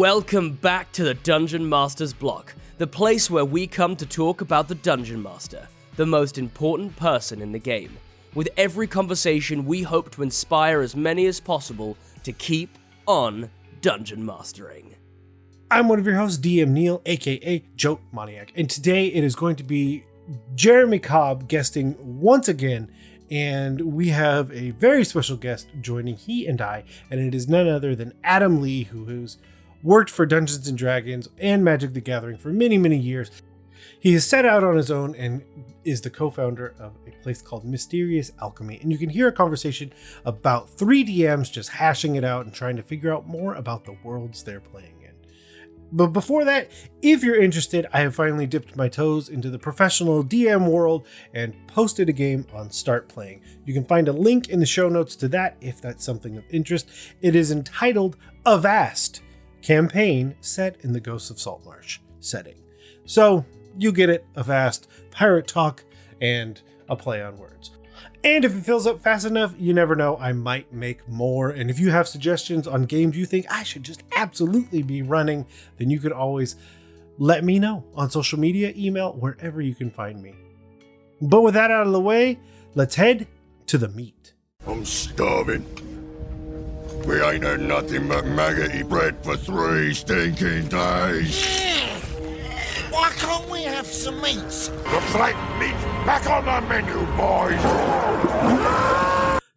Welcome back to the Dungeon Master's Block, the place where we come to talk about the Dungeon Master, the most important person in the game. With every conversation, we hope to inspire as many as possible to keep on dungeon mastering. I'm one of your hosts, DM Neal, aka Joe Maniac, and today it is going to be Jeremy Cobb guesting once again, and we have a very special guest joining he and I, and it is none other than Adam Lee, who has worked for Dungeons & Dragons and Magic the Gathering for many, many years. He has set out on his own and is the co-founder of a place called Mysterious Alchemy, and you can hear a conversation about 3 DMs just hashing it out and trying to figure out more about the worlds they're playing in. But before that, if you're interested, I have finally dipped my toes into the professional DM world and posted a game on Start Playing. You can find a link in the show notes to that if that's something of interest. It is entitled Avast, campaign set in the Ghosts of Saltmarsh setting. So you get it, Avast, pirate talk, and a play on words. And if it fills up fast enough, you never know, I might make more. And if you have suggestions on games you think I should just absolutely be running, then you could always let me know on social media, email, wherever you can find me. But with that out of the way, let's head to the meat. I'm starving. We ain't had nothing but maggoty bread for 3 stinking days. Why can't we have some meat? Looks like meat's back on the menu, boys.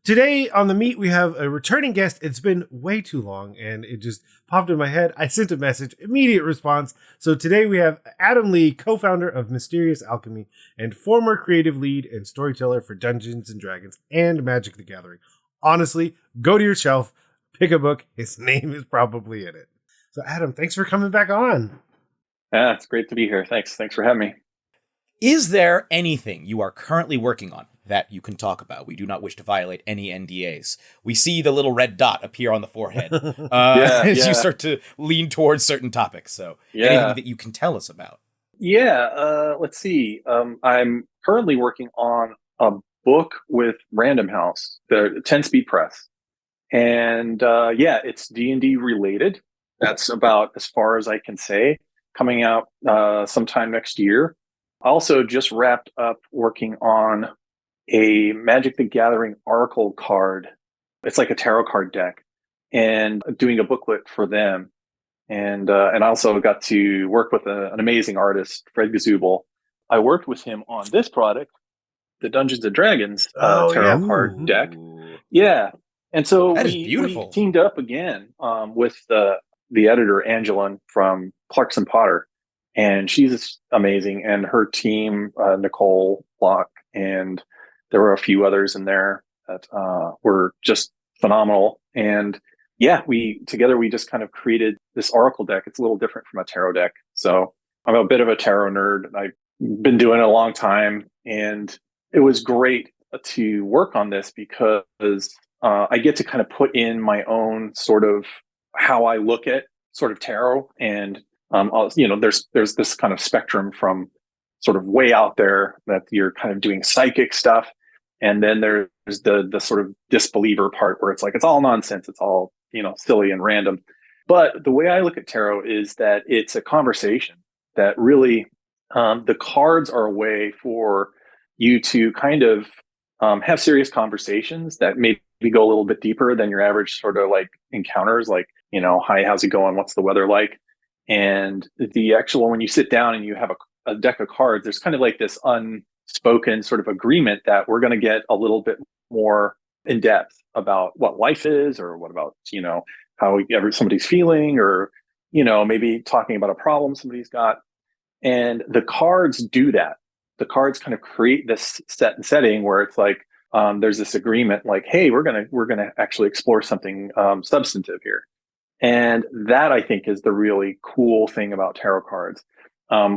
Today on the meet, we have a returning guest. It's been way too long, and it just popped in my head. I sent a message, immediate response. So today we have Adam Lee, co-founder of Mysterious Alchemy and former creative lead and storyteller for Dungeons & Dragons and Magic the Gathering. Honestly, go to your shelf, pick a book. His name is probably in it. So Adam, thanks for coming back on. Yeah, it's great to be here. Thanks for having me. Is there anything you are currently working on that you can talk about? We do not wish to violate any NDAs. We see the little red dot appear on the forehead as you start to lean towards certain topics. So anything that you can tell us about? Yeah, let's see. I'm currently working on a book with Random House, the 10-speed press. And it's D&D related. That's about as far as I can say. Coming out sometime next year. Also just wrapped up working on a Magic the Gathering Oracle card. It's like a tarot card deck, and doing a booklet for them. And I also got to work with an amazing artist, Fred Gazubel. I worked with him on this product, the Dungeons & Dragons tarot card deck. Yeah. And so we teamed up again with the editor, Angelin, from Clarkson Potter. And she's amazing. And her team, Nicole Block, and there were a few others in there that were just phenomenal. And we just kind of created this Oracle deck. It's a little different from a tarot deck. So I'm a bit of a tarot nerd. I've been doing it a long time. And it was great to work on this because I get to kind of put in my own sort of how I look at sort of tarot, and there's this kind of spectrum from sort of way out there that you're kind of doing psychic stuff, and then there's the sort of disbeliever part where it's like it's all nonsense, it's all silly and random. But the way I look at tarot is that it's a conversation that really the cards are a way for you to kind of have serious conversations that maybe go a little bit deeper than your average sort of like encounters, like, hi, how's it going? What's the weather like? And the actual, when you sit down and you have a deck of cards, there's kind of like this unspoken sort of agreement that we're going to get a little bit more in depth about what life is, or what about, how somebody's feeling, or, maybe talking about a problem somebody's got. And the cards do that. The cards kind of create this setting where it's like, there's this agreement like, hey, we're gonna actually explore something substantive here. And that, I think, is the really cool thing about tarot cards.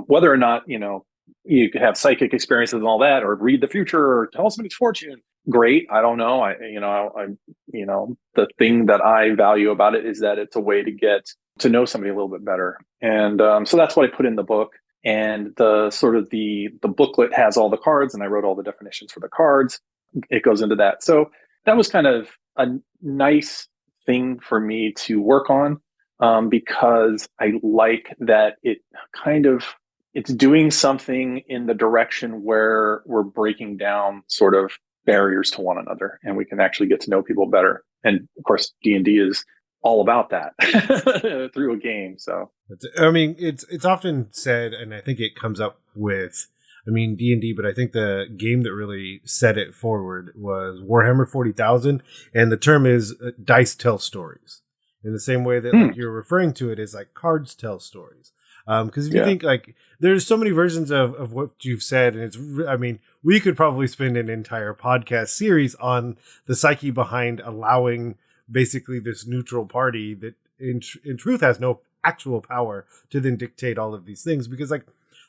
Whether or not, you could have psychic experiences and all that, or read the future, or tell somebody's fortune. Great. I don't know. The thing that I value about it is that it's a way to get to know somebody a little bit better. And so that's what I put in the book. And the booklet has all the cards, and I wrote all the definitions for the cards. It goes into that. So that was kind of a nice thing for me to work on. because I like that it's doing something in the direction where we're breaking down sort of barriers to one another, and we can actually get to know people better. And of course, D&D is all about that through a game. So I mean, it's often said, and I think it comes up with, I mean, D&D, but I think the game that really set it forward was Warhammer 40,000, and the term is dice tell stories. In the same way that like you're referring to it as like cards tell stories. Because if you think like there's so many versions of what you've said, and I mean, we could probably spend an entire podcast series on the psyche behind allowing basically this neutral party that in truth has no actual power to then dictate all of these things. Because like,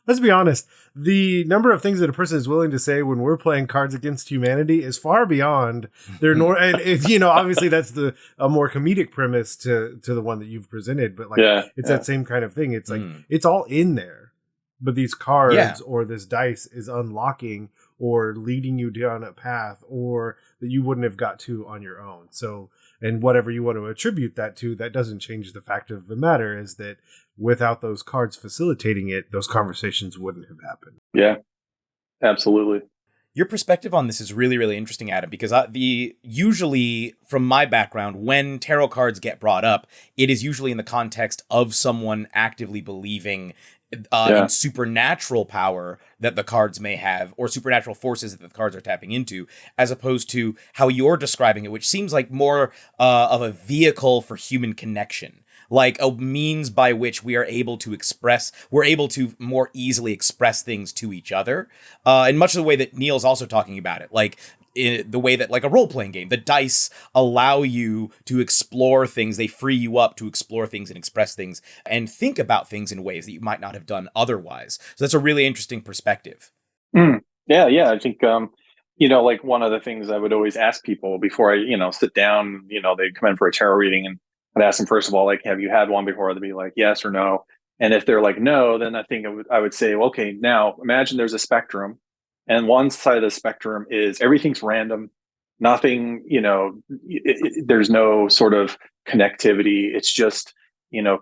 let's be honest, the number of things that a person is willing to say when we're playing Cards Against Humanity is far beyond their and you know, obviously that's a more comedic premise to the one that you've presented, but like it's that same kind of thing. It's like it's all in there, but these cards or this dice is unlocking or leading you down a path or that you wouldn't have got to on your own. So, and whatever you want to attribute that to, that doesn't change the fact of the matter is that without those cards facilitating it, those conversations wouldn't have happened. Yeah, absolutely. Your perspective on this is really, really interesting, Adam, because usually from my background, when tarot cards get brought up, it is usually in the context of someone actively believing in supernatural power that the cards may have, or supernatural forces that the cards are tapping into, as opposed to how you're describing it, which seems like more of a vehicle for human connection. Like a means by which we're able to more easily express things to each other. In much of the way that Neal's also talking about it, like in the way that like a role-playing game, the dice allow you to explore things. They free you up to explore things and express things and think about things in ways that you might not have done otherwise. So that's a really interesting perspective. Yeah. I think, like one of the things I would always ask people before I, sit down, they come in for a tarot reading, and I'd ask them, first of all, like, have you had one before? They'd be like, yes or no. And if they're like, no, then I think I would say, well, okay, now imagine there's a spectrum, and one side of the spectrum is everything's random, nothing, there's no sort of connectivity. It's just,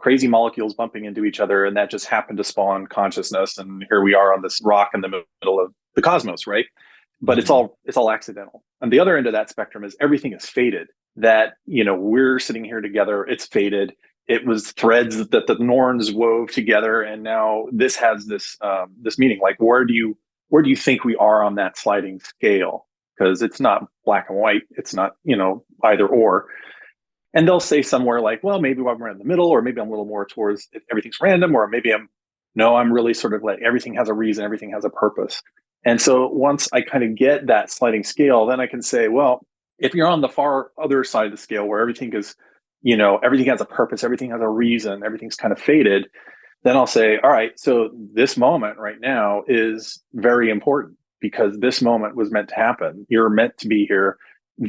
crazy molecules bumping into each other, and that just happened to spawn consciousness. And here we are on this rock in the middle of the cosmos, right? But it's all accidental. And the other end of that spectrum is everything is fated. That, we're sitting here together, it's fated. It was threads that the Norns wove together, and now this has this meaning. Like, where do you think we are on that sliding scale? Because it's not black and white. It's not, either or. And they'll say somewhere like, well, maybe we're in the middle, or maybe I'm a little more towards everything's random, or maybe I'm really sort of like everything has a reason, everything has a purpose. And so once I kind of get that sliding scale, then I can say, well, if you're on the far other side of the scale where everything is, everything has a purpose, everything has a reason, everything's kind of fated, then I'll say, all right, so this moment right now is very important because this moment was meant to happen. You're meant to be here.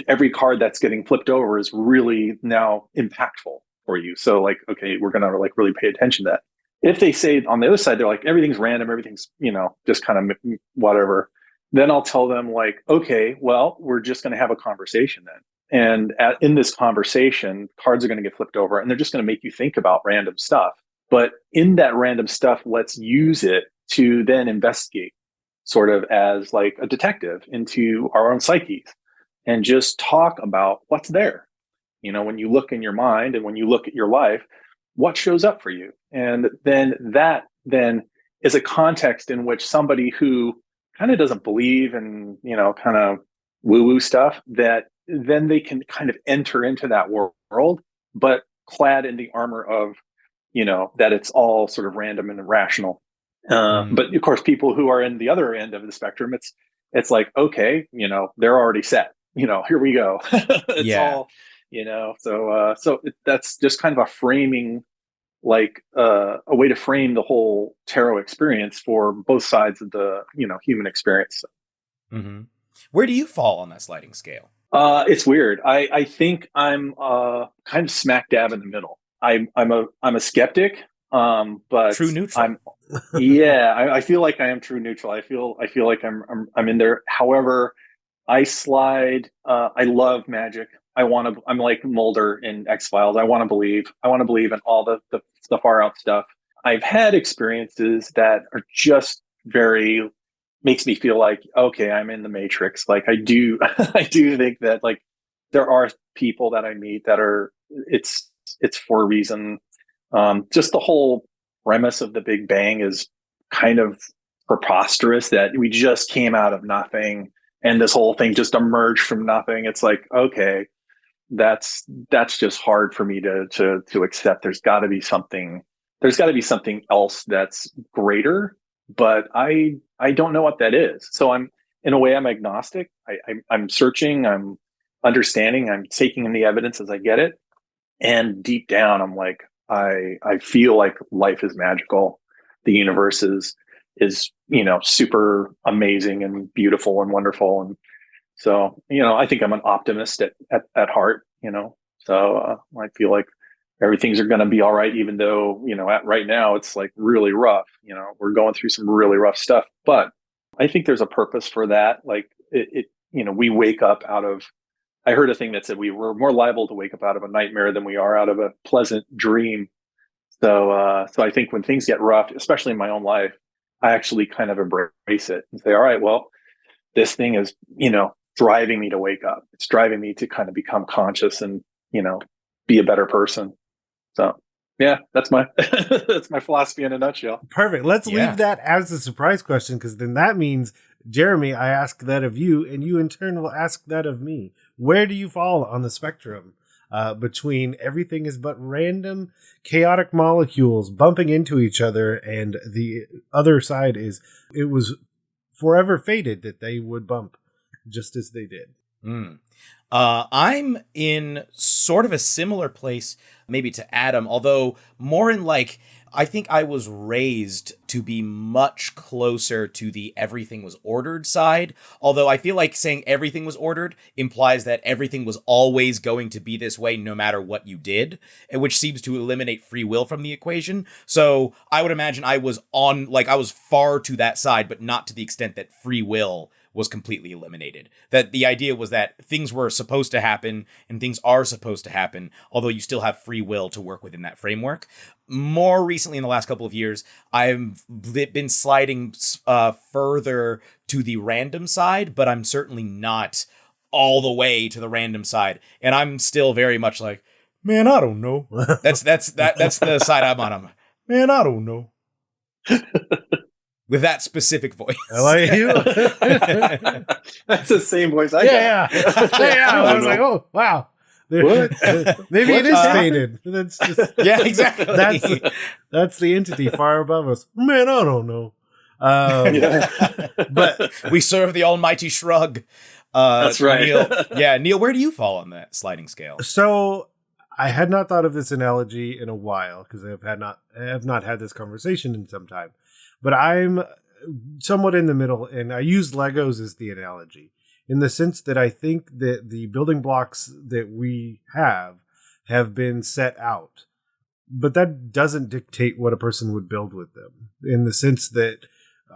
Every card that's getting flipped over is really now impactful for you. So like, okay, we're going to like really pay attention to that. If they say on the other side, they're like, everything's random, everything's, just kind of whatever, then I'll tell them like, okay, well, we're just going to have a conversation then. And in this conversation, cards are going to get flipped over, and they're just going to make you think about random stuff. But in that random stuff, let's use it to then investigate sort of as like a detective into our own psyches and just talk about what's there. When you look in your mind and when you look at your life, what shows up for you? And then that is a context in which somebody who kind of doesn't believe in, kind of woo-woo stuff, that then they can kind of enter into that world, but clad in the armor of, that it's all sort of random and irrational. But of course, people who are in the other end of the spectrum, it's like, okay, they're already set, here we go. It's all, so that's just kind of a framing, like a way to frame the whole tarot experience for both sides of the human experience. Mm-hmm. Where do you fall on that sliding scale? It's weird. I think I'm kind of smack dab in the middle. I'm a skeptic, but true neutral. I feel like I am true neutral. I feel like I'm in there. However, I slide. I love magic. I'm like Mulder in X-Files. I want to believe in all the far out stuff. I've had experiences that are just very, makes me feel like, okay, I'm in the Matrix. Like I do, I do think that like there are people that I meet that are, it's for a reason. Just the whole premise of the Big Bang is kind of preposterous, that we just came out of nothing and this whole thing just emerged from nothing. It's like, okay, that's just hard for me to accept. There's got to be something else that's greater, but I don't know what that is. So I'm, in a way, I'm agnostic. I'm searching, I'm understanding, I'm taking in the evidence as I get it. And deep down, I'm like, I feel like life is magical. The universe is, super amazing and beautiful and wonderful. And so, I think I'm an optimist at heart, so I feel like everything's going to be all right, even though, right now it's like really rough. We're going through some really rough stuff, but I think there's a purpose for that. Like we wake up out of, I heard a thing that said we were more liable to wake up out of a nightmare than we are out of a pleasant dream. So I think when things get rough, especially in my own life, I actually kind of embrace it and say, all right, well, this thing is, driving me to wake up. It's driving me to kind of become conscious and, be a better person. So yeah, that's my, that's my philosophy in a nutshell. Perfect. Let's leave that as a surprise question, because then that means, Jeremy, I ask that of you, and you in turn will ask that of me. Where do you fall on the spectrum between everything is but random, chaotic molecules bumping into each other, and the other side is it was forever fated that they would bump just as they did? I'm in sort of a similar place, maybe to Adam, although more in like, I think I was raised to be much closer to the everything was ordered side. Although I feel like saying everything was ordered implies that everything was always going to be this way no matter what you did, which seems to eliminate free will from the equation. So I would imagine I was far to that side, but not to the extent that free will was completely eliminated. That the idea was that things were supposed to happen and things are supposed to happen, although you still have free will to work within that framework. More recently, in the last couple of years, I've been sliding further to the random side, but I'm certainly not all the way to the random side. And I'm still very much like, man, I don't know. That's the side I'm on. I'm, man, I don't know. With that specific voice. I like you. That's the same voice I got. Yeah. I was like, oh, wow. What? Maybe it is fated. That's just, yeah, exactly. That's the entity far above us. Man, I don't know. But we serve the almighty shrug. That's right. Neal, where do you fall on that sliding scale? So I had not thought of this analogy in a while, because I have not had this conversation in some time. But I'm somewhat in the middle, and I use Legos as the analogy, in the sense that I think that the building blocks that we have been set out. But that doesn't dictate what a person would build with them, in the sense that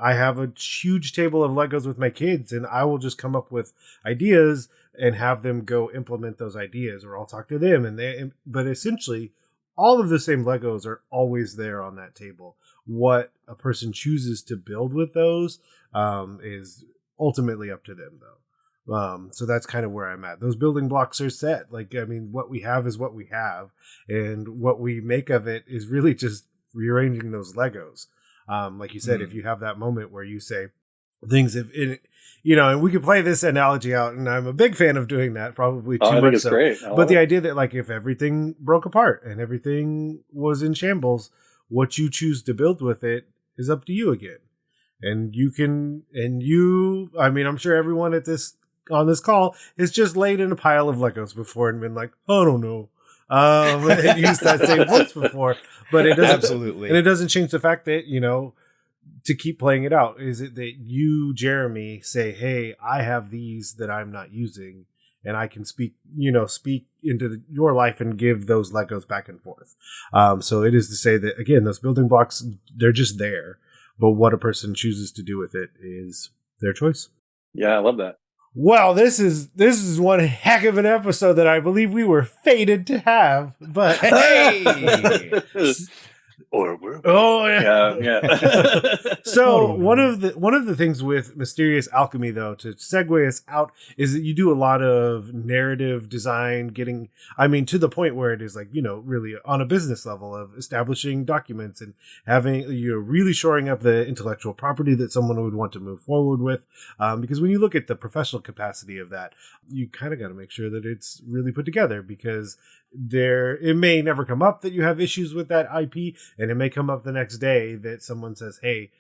I have a huge table of Legos with my kids, and I will just come up with ideas and have them go implement those ideas, or I'll talk to them. But essentially, all of the same Legos are always there on that table. What a person chooses to build with those is ultimately up to them, though. So that's kind of where I'm at. Those building blocks are set. Like, I mean, what we have is what we have, and what we make of it is really just rearranging those Legos. Like you said, if you have that moment where you say things, and we could play this analogy out, and I'm a big fan of doing that, probably too much. I think it's great. But the idea that, like, if everything broke apart and everything was in shambles, what you choose to build with it is up to you again. And I mean, I'm sure everyone on this call has just laid in a pile of Legos before and been like, I don't know. And used that same voice before, but it doesn't, absolutely. And it doesn't change the fact that, to keep playing it out, is it that you, Jeremy, say, hey, I have these that I'm not using, and I can speak into your life and give those Legos back and forth. So it is to say that, again, those building blocks, they're just there, but what a person chooses to do with it is their choice. Yeah, I love that. Well, this is one heck of an episode that I believe we were fated to have. But Hey! Or we're oh yeah. yeah. So one of the things with Mysterious Alchemy, though, to segue us out, is that you do a lot of narrative design, to the point where it is like, really on a business level of establishing documents and having, really shoring up the intellectual property that someone would want to move forward with. Because when you look at the professional capacity of that, you kind of got to make sure that it's really put together, because it may never come up that you have issues with that IP, and it may come up the next day that someone says, hey,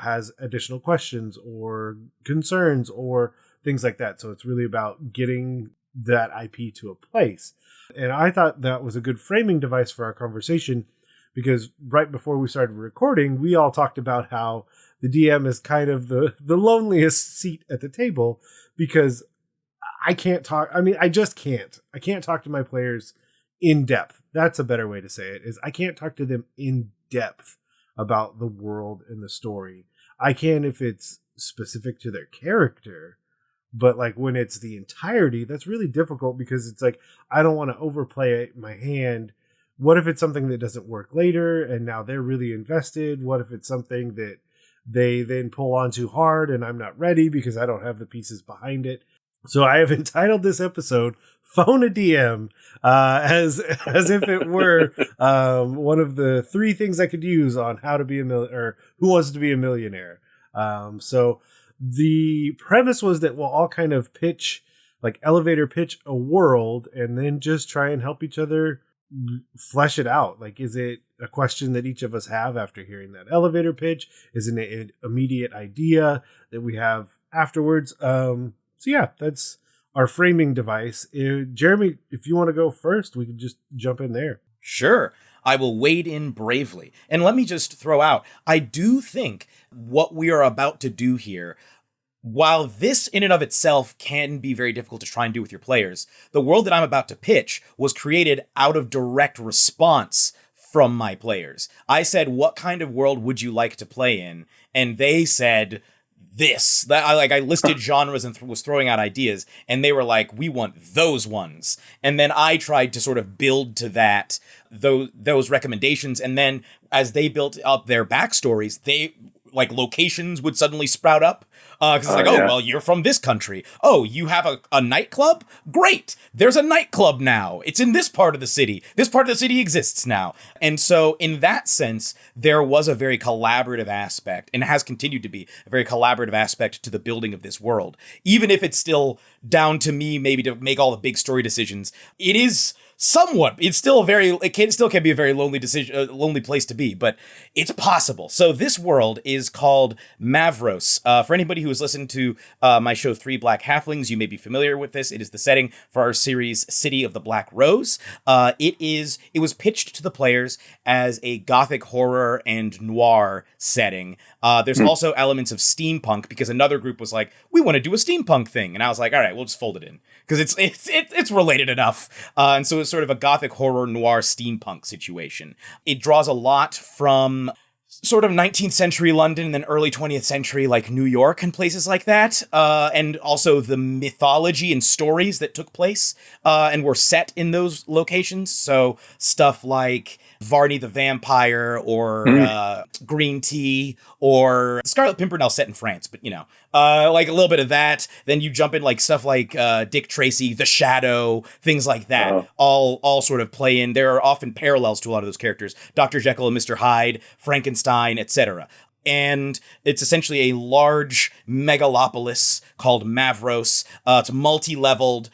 has additional questions or concerns or things like that. So it's really about getting that IP to a place. And I thought that was a good framing device for our conversation, because right before we started recording, we all talked about how the DM is kind of the loneliest seat at the table, because I can't talk. I just can't. I can't talk to my players in depth. That's a better way to say it, is I can't talk to them in depth about the world and the story. I can if it's specific to their character, but like when it's the entirety, that's really difficult, because it's like, I don't want to overplay my hand. What if it's something that doesn't work later and now they're really invested? What if it's something that they then pull on too hard and I'm not ready because I don't have the pieces behind it? So I have entitled this episode "Phone a DM," as if it were one of the 3 things I could use on how to be or Who Wants to Be a Millionaire. So the premise was that we'll all kind of elevator pitch a world, and then just try and help each other flesh it out. Like, is it a question that each of us have after hearing that elevator pitch? Is it an immediate idea that we have afterwards? So yeah, that's our framing device. Jeremy, if you want to go first, we can just jump in there. Sure. I will wade in bravely. And let me just throw out, I do think what we are about to do here, while this in and of itself can be very difficult to try and do with your players, the world that I'm about to pitch was created out of direct response from my players. I said, what kind of world would you like to play in? And they said, this. I listed genres and was throwing out ideas, and they were like, we want those ones. And then I tried to sort of build to that, those recommendations. And then as they built up their backstories, locations would suddenly sprout up. Because it's well, you're from this country. Oh, you have a nightclub? Great. There's a nightclub now. It's in this part of the city. This part of the city exists now. And so in that sense, there was a very collaborative aspect, and has continued to be a very collaborative aspect to the building of this world. Even if it's still down to me maybe to make all the big story decisions, it is somewhat, it still can be a very lonely decision, lonely place to be, but it's possible. So this world is called Mavros. For anybody who has listened to my show 3 Black Halflings, you may be familiar with this. It is the setting for our series City of the Black Rose. It was pitched to the players as a gothic horror and noir setting. There's also elements of steampunk, because another group was like, we want to do a steampunk thing. And I was like, all right, we'll just fold it in, because it's related enough. And so it's sort of a gothic horror noir steampunk situation. It draws a lot from sort of 19th century London and then early 20th century, like New York and places like that. And also the mythology and stories that took place and were set in those locations. So stuff like Varney the Vampire, or Green Tea, or Scarlet Pimpernel set in France, but like a little bit of that. Then you jump in like stuff like Dick Tracy, The Shadow, things like that. All sort of play in. There are often parallels to a lot of those characters: Dr. Jekyll and Mr. Hyde, Frankenstein, etc. And it's essentially a large megalopolis called Mavros. It's multi-leveled,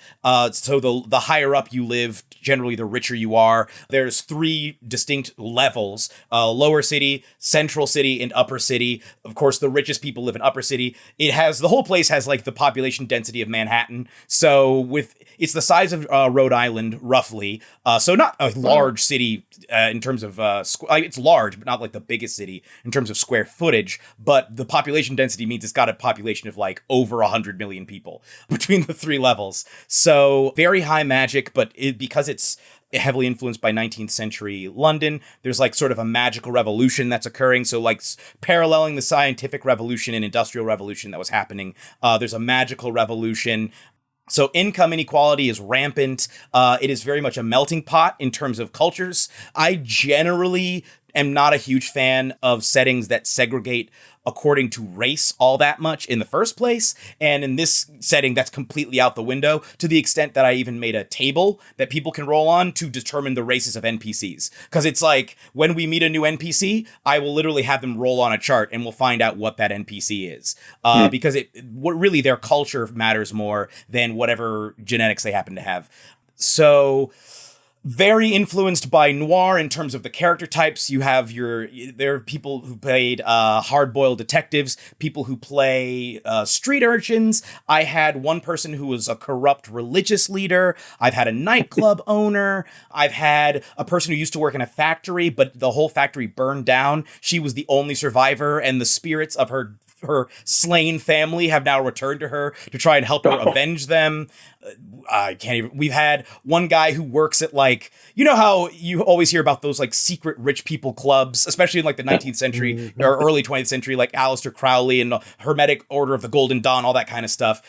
so the higher up you live, generally the richer you are. There's 3 distinct levels: lower city, central city, and upper city. Of course, the richest people live in upper city. The whole place has like the population density of Manhattan. So it's the size of Rhode Island, roughly. So not a large city in terms of, it's large, but not like the biggest city in terms of square footage. But the population density means it's got a population of like over 100 million people between the 3 levels. So very high magic, but because it's heavily influenced by 19th century London. There's like sort of a magical revolution that's occurring. So like paralleling the scientific revolution and industrial revolution that was happening, there's a magical revolution. So income inequality is rampant. It is very much a melting pot in terms of cultures. I generally am not a huge fan of settings that segregate according to race all that much in the first place. And in this setting, that's completely out the window, to the extent that I even made a table that people can roll on to determine the races of NPCs. Because it's like, when we meet a new NPC, I will literally have them roll on a chart and we'll find out what that NPC is. Because really their culture matters more than whatever genetics they happen to have. So very influenced by noir in terms of the character types. You have there are people who played hard-boiled detectives, people who play street urchins. I had one person who was a corrupt religious leader. I've had a nightclub owner. I've had a person who used to work in a factory, but the whole factory burned down. She was the only survivor, and the spirits of her slain family have now returned to her to try and help her avenge them. I can't even. We've had one guy who works at, like, you know how you always hear about those like secret rich people clubs, especially in like the 19th century or early 20th century, like Aleister Crowley and the Hermetic Order of the Golden Dawn, all that kind of stuff.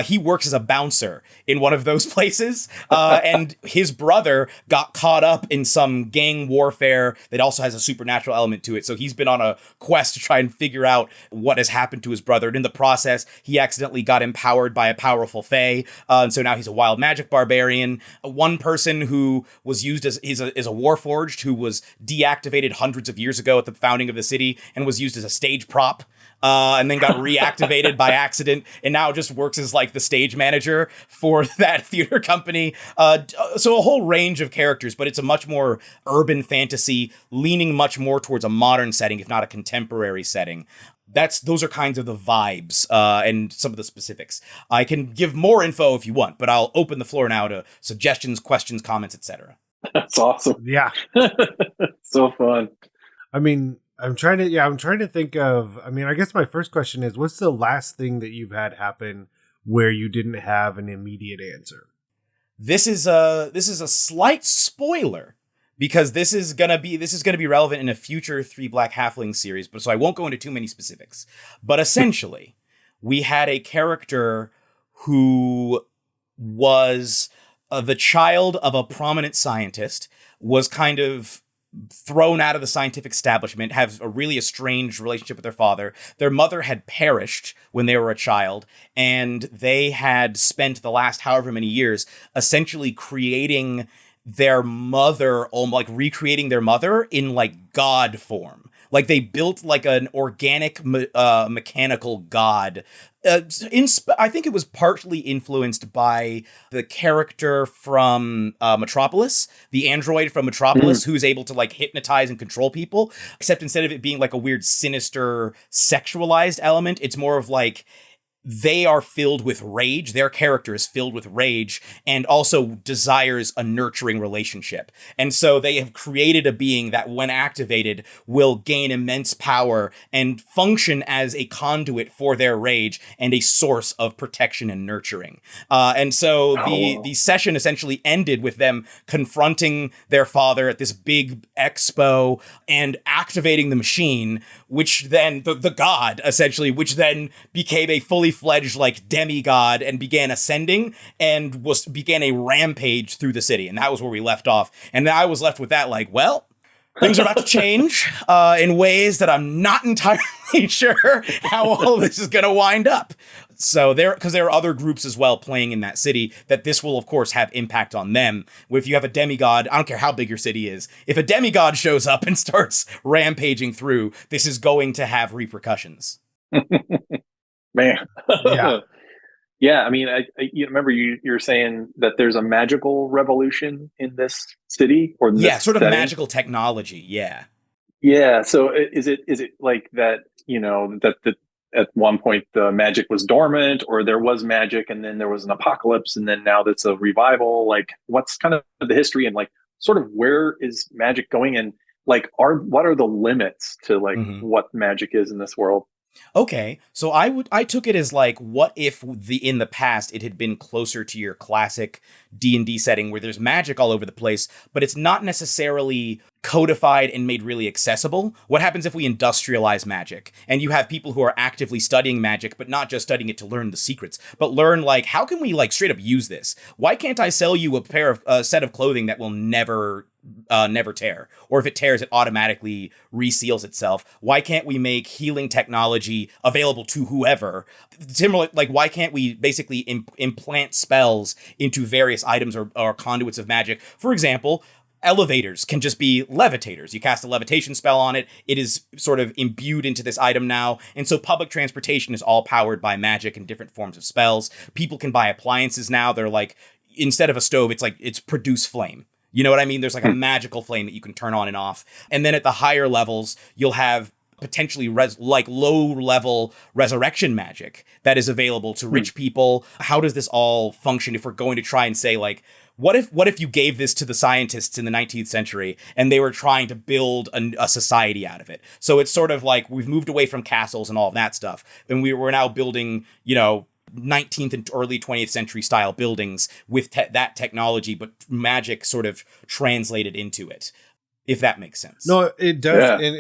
He works as a bouncer in one of those places, and his brother got caught up in some gang warfare that also has a supernatural element to it. So he's been on a quest to try and figure out what has happened to his brother. And in the process, he accidentally got empowered by a powerful fae, and so now he's a wild magic barbarian. One person who was used as is a warforged who was deactivated hundreds of years ago at the founding of the city and was used as a stage prop, and then got reactivated by accident and now just works as like the stage manager for that theater company. So a whole range of characters, but it's a much more urban fantasy, leaning much more towards a modern setting, if not a contemporary setting. Those are kinds of the vibes and some of the specifics. I can give more info if you want, but I'll open the floor now to suggestions, questions, comments, etc. That's awesome. Yeah. So fun. I mean, I'm trying to think of, I mean, I guess my first question is, what's the last thing that you've had happen where you didn't have an immediate answer? This is a slight spoiler, because this is gonna be relevant in a future Three Black Halflings series, but so I won't go into too many specifics. But essentially, we had a character who was the child of a prominent scientist, was kind of thrown out of the scientific establishment, have a really estranged relationship with their father. Their mother had perished when they were a child, and they had spent the last however many years essentially creating their mother, like recreating their mother in like god form. Like they built like an organic mechanical god. I think it was partly influenced by the character from Metropolis, the android from Metropolis, who's able to like hypnotize and control people, except instead of it being like a weird, sinister, sexualized element, it's more of like they are filled with rage. Their character is filled with rage and also desires a nurturing relationship. And so they have created a being that, when activated, will gain immense power and function as a conduit for their rage and a source of protection and nurturing. And so the session essentially ended with them confronting their father at this big expo and activating the machine, which then, the god, essentially, which then became a fully fledged like demigod and began ascending and began a rampage through the city. And that was where we left off. And I was left with that like, well, things are about to change in ways that I'm not entirely sure how all of this is going to wind up. So because there are other groups as well playing in that city, that this will of course have impact on them. If you have a demigod, I don't care how big your city is, if a demigod shows up and starts rampaging through, this is going to have repercussions. Man. Yeah. Yeah, I mean, you remember you're saying that there's a magical revolution in this city, or this sort of setting? magical technology. Yeah. So is it like that? You know, that at one point the magic was dormant, or there was magic and then there was an apocalypse, and then now that's a revival. Like, what's kind of the history, and like sort of where is magic going, and like what are the limits to like what magic is in this world? Okay, so I took it as like, what if in the past it had been closer to your classic D&D setting where there's magic all over the place, but it's not necessarily codified and made really accessible? What happens if we industrialize magic and you have people who are actively studying magic, but not just studying it to learn the secrets, but learn like, how can we like straight up use this? Why can't I sell you a set of clothing that will never tear, or if it tears, it automatically reseals itself? Why can't we make healing technology available to whoever? Similar, like, why can't we basically implant spells into various items or conduits of magic? For example, elevators can just be levitators. You cast a levitation spell on it, it is sort of imbued into this item now. And so public transportation is all powered by magic and different forms of spells. People can buy appliances now. They're like, instead of a stove, it's produce flame. You know what I mean? There's like a magical flame that you can turn on and off. And then at the higher levels, you'll have potentially low-level resurrection magic that is available to rich people. How does this all function if we're going to try and say, like, what if you gave this to the scientists in the 19th century and they were trying to build a society out of it? So it's sort of like we've moved away from castles and all of that stuff, and we're now building, 19th and early 20th century style buildings with that technology, but magic sort of translated into it, if that makes sense. No, it does. Yeah, And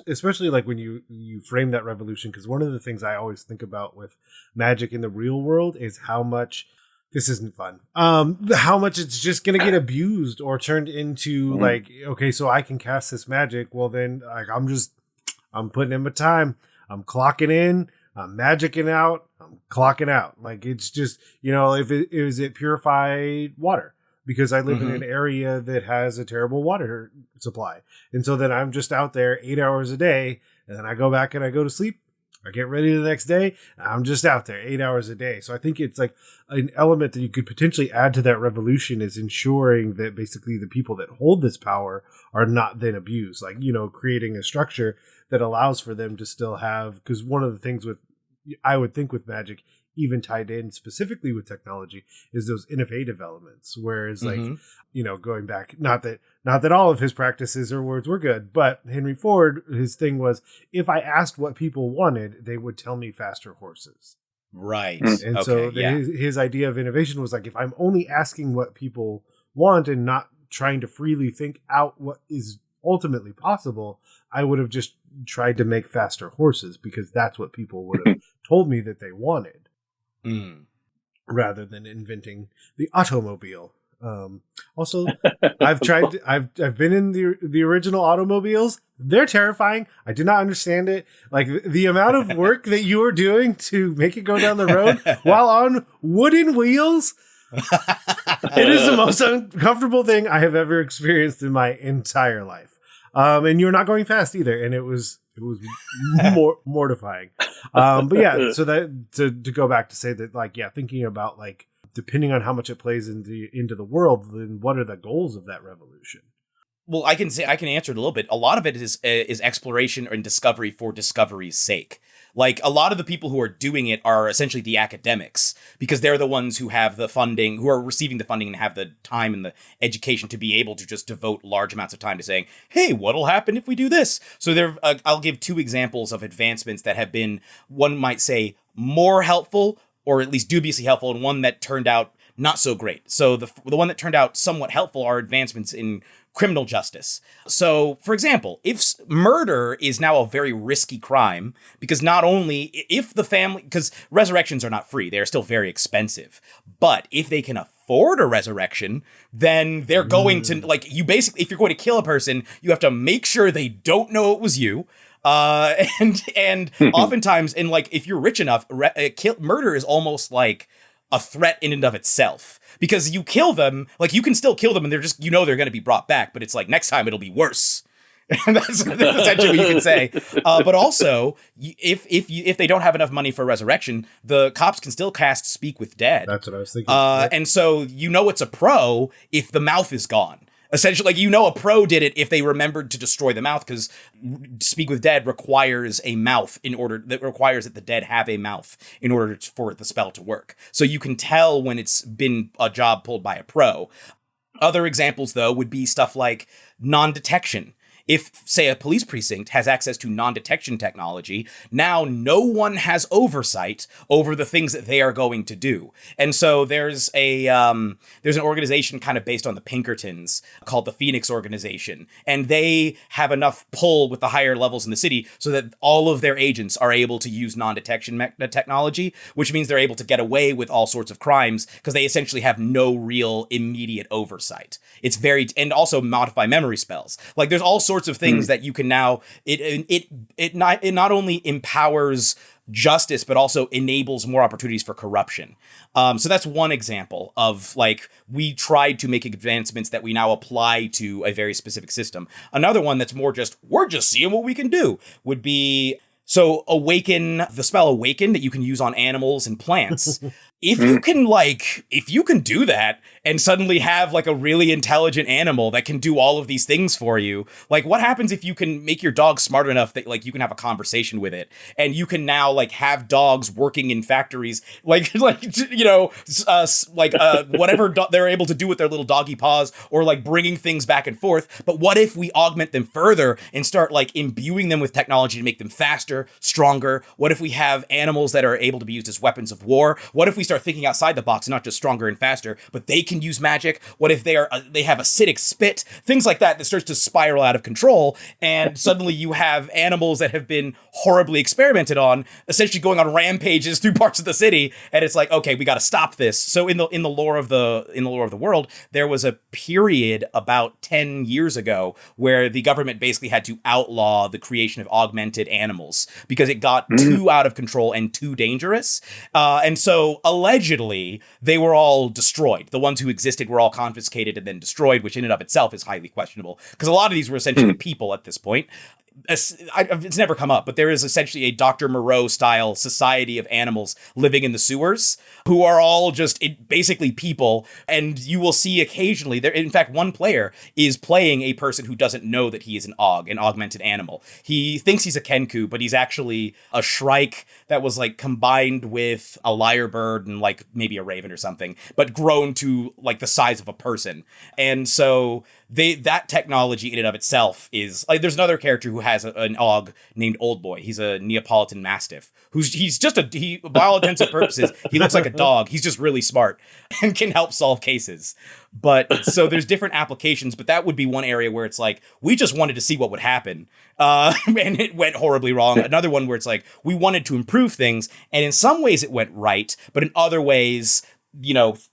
especially like when you frame that revolution, because one of the things I always think about with magic in the real world is how much this isn't fun. How much it's just going to get abused or turned into like, okay, so I can cast this magic. Well, then like, I'm putting in my time. I'm clocking in. I'm magicking out. I'm clocking out. Like, it's just, if is it purified water? Because I live in an area that has a terrible water supply. And so then I'm just out there 8 hours a day, and then I go back and I go to sleep. I get ready the next day. I'm just out there 8 hours a day. So I think it's like an element that you could potentially add to that revolution is ensuring that basically the people that hold this power are not then abused. Like, creating a structure that allows for them to still have, because one of the things I would think with magic, even tied in specifically with technology, is those innovative elements. Whereas like, going back, not that all of his practices or words were good, but Henry Ford, his thing was, if I asked what people wanted, they would tell me faster horses. Right. And so his idea of innovation was like, if I'm only asking what people want and not trying to freely think out what is ultimately possible, I would have just tried to make faster horses because that's what people would have told me that they wanted, rather than inventing the automobile. Also, I've been in the original automobiles. They're terrifying. I did not understand it. Like the amount of work that you were doing to make it go down the road while on wooden wheels. It is the most uncomfortable thing I have ever experienced in my entire life. And you're not going fast either. And it was more mortifying. But yeah, so that to go back to say that, like, yeah, thinking about like, depending on how much it plays into the world, then what are the goals of that revolution? Well, I can answer it a little bit. A lot of it is exploration and discovery for discovery's sake. Like, a lot of the people who are doing it are essentially the academics, because they're the ones who have the funding, who are receiving the funding and have the time and the education to be able to just devote large amounts of time to saying, hey, what'll happen if we do this? So I'll give two examples of advancements that have been, one might say, more helpful, or at least dubiously helpful, and one that turned out not so great. So the one that turned out somewhat helpful are advancements in criminal justice. So, for example, if murder is now a very risky crime, because not only if the family, because resurrections are not free, they're still very expensive, but if they can afford a resurrection, then they're going to, like, you basically, if you're going to kill a person, you have to make sure they don't know it was you. And oftentimes, and like, if you're rich enough, murder is almost like a threat in and of itself, because you kill them, like, you can still kill them and they're just, they're going to be brought back, but it's like, next time it'll be worse. And that's essentially what you can say. But also, if they don't have enough money for resurrection, the cops can still cast Speak with Dead. That's what I was thinking. And so, it's a pro if the mouth is gone. Essentially, like, a pro did it if they remembered to destroy the mouth, because Speak with Dead requires a mouth requires that the dead have a mouth in order for the spell to work. So you can tell when it's been a job pulled by a pro. Other examples, though, would be stuff like non-detection. If, say, a police precinct has access to non-detection technology, now no one has oversight over the things that they are going to do. And so there's an organization kind of based on the Pinkertons called the Phoenix Organization, and they have enough pull with the higher levels in the city so that all of their agents are able to use non-detection technology, which means they're able to get away with all sorts of crimes because they essentially have no real immediate oversight. It's and also modify memory spells. Like, there's all sorts of things that you can now, it not only empowers justice, but also enables more opportunities for corruption. So that's one example of, like, we tried to make advancements that we now apply to a very specific system. Another one that's more just, we're just seeing what we can do would be, so the spell Awaken that you can use on animals and plants. If you can do that and suddenly have like a really intelligent animal that can do all of these things for you, like, what happens if you can make your dog smart enough that like you can have a conversation with it, and you can now like have dogs working in factories, whatever they're able to do with their little doggy paws, or like bringing things back and forth. But what if we augment them further and start like imbuing them with technology to make them faster, stronger? What if we have animals that are able to be used as weapons of war? What if we start thinking outside the box, not just stronger and faster, but they can use magic? What if they have acidic spit? Things like that starts to spiral out of control, and suddenly you have animals that have been horribly experimented on, essentially going on rampages through parts of the city, and it's like, okay, we got to stop this. So in the lore of the world, there was a period about 10 years ago where the government basically had to outlaw the creation of augmented animals because it got too out of control and too dangerous. And so allegedly they were all destroyed. The ones who existed were all confiscated and then destroyed, which in and of itself is highly questionable because a lot of these were essentially people at this point. It's never come up, but there is essentially a Dr. Moreau style society of animals living in the sewers who are all just basically people. And you will see occasionally there. In fact, one player is playing a person who doesn't know that he is an augmented animal. He thinks he's a Kenku, but he's actually a Shrike that was like combined with a lyrebird and like maybe a raven or something, but grown to like the size of a person. And so that technology in and of itself is like, there's another character who has an Aug named Old Boy. He's a Neapolitan Mastiff by all intents and purposes, he looks like a dog. He's just really smart and can help solve cases. But so there's different applications, but that would be one area where it's like, we just wanted to see what would happen. And it went horribly wrong. Another one where it's like, we wanted to improve things. And in some ways it went right, but in other ways,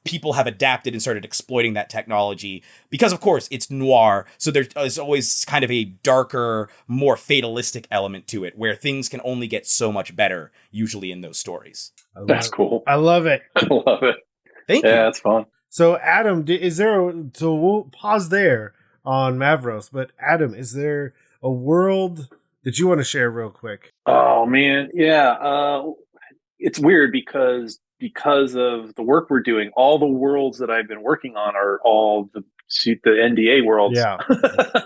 people have adapted and started exploiting that technology because, of course, it's noir. So there's always kind of a darker, more fatalistic element to it where things can only get so much better, usually in those stories. That's cool. I love it. I love it. Thank you. Yeah, that's fun. So, Adam, so we'll pause there on Mavros, but Adam, is there a world that you want to share real quick? Oh, man. Yeah. It's weird because of the work we're doing, all the worlds that I've been working on are all the NDA worlds. Yeah,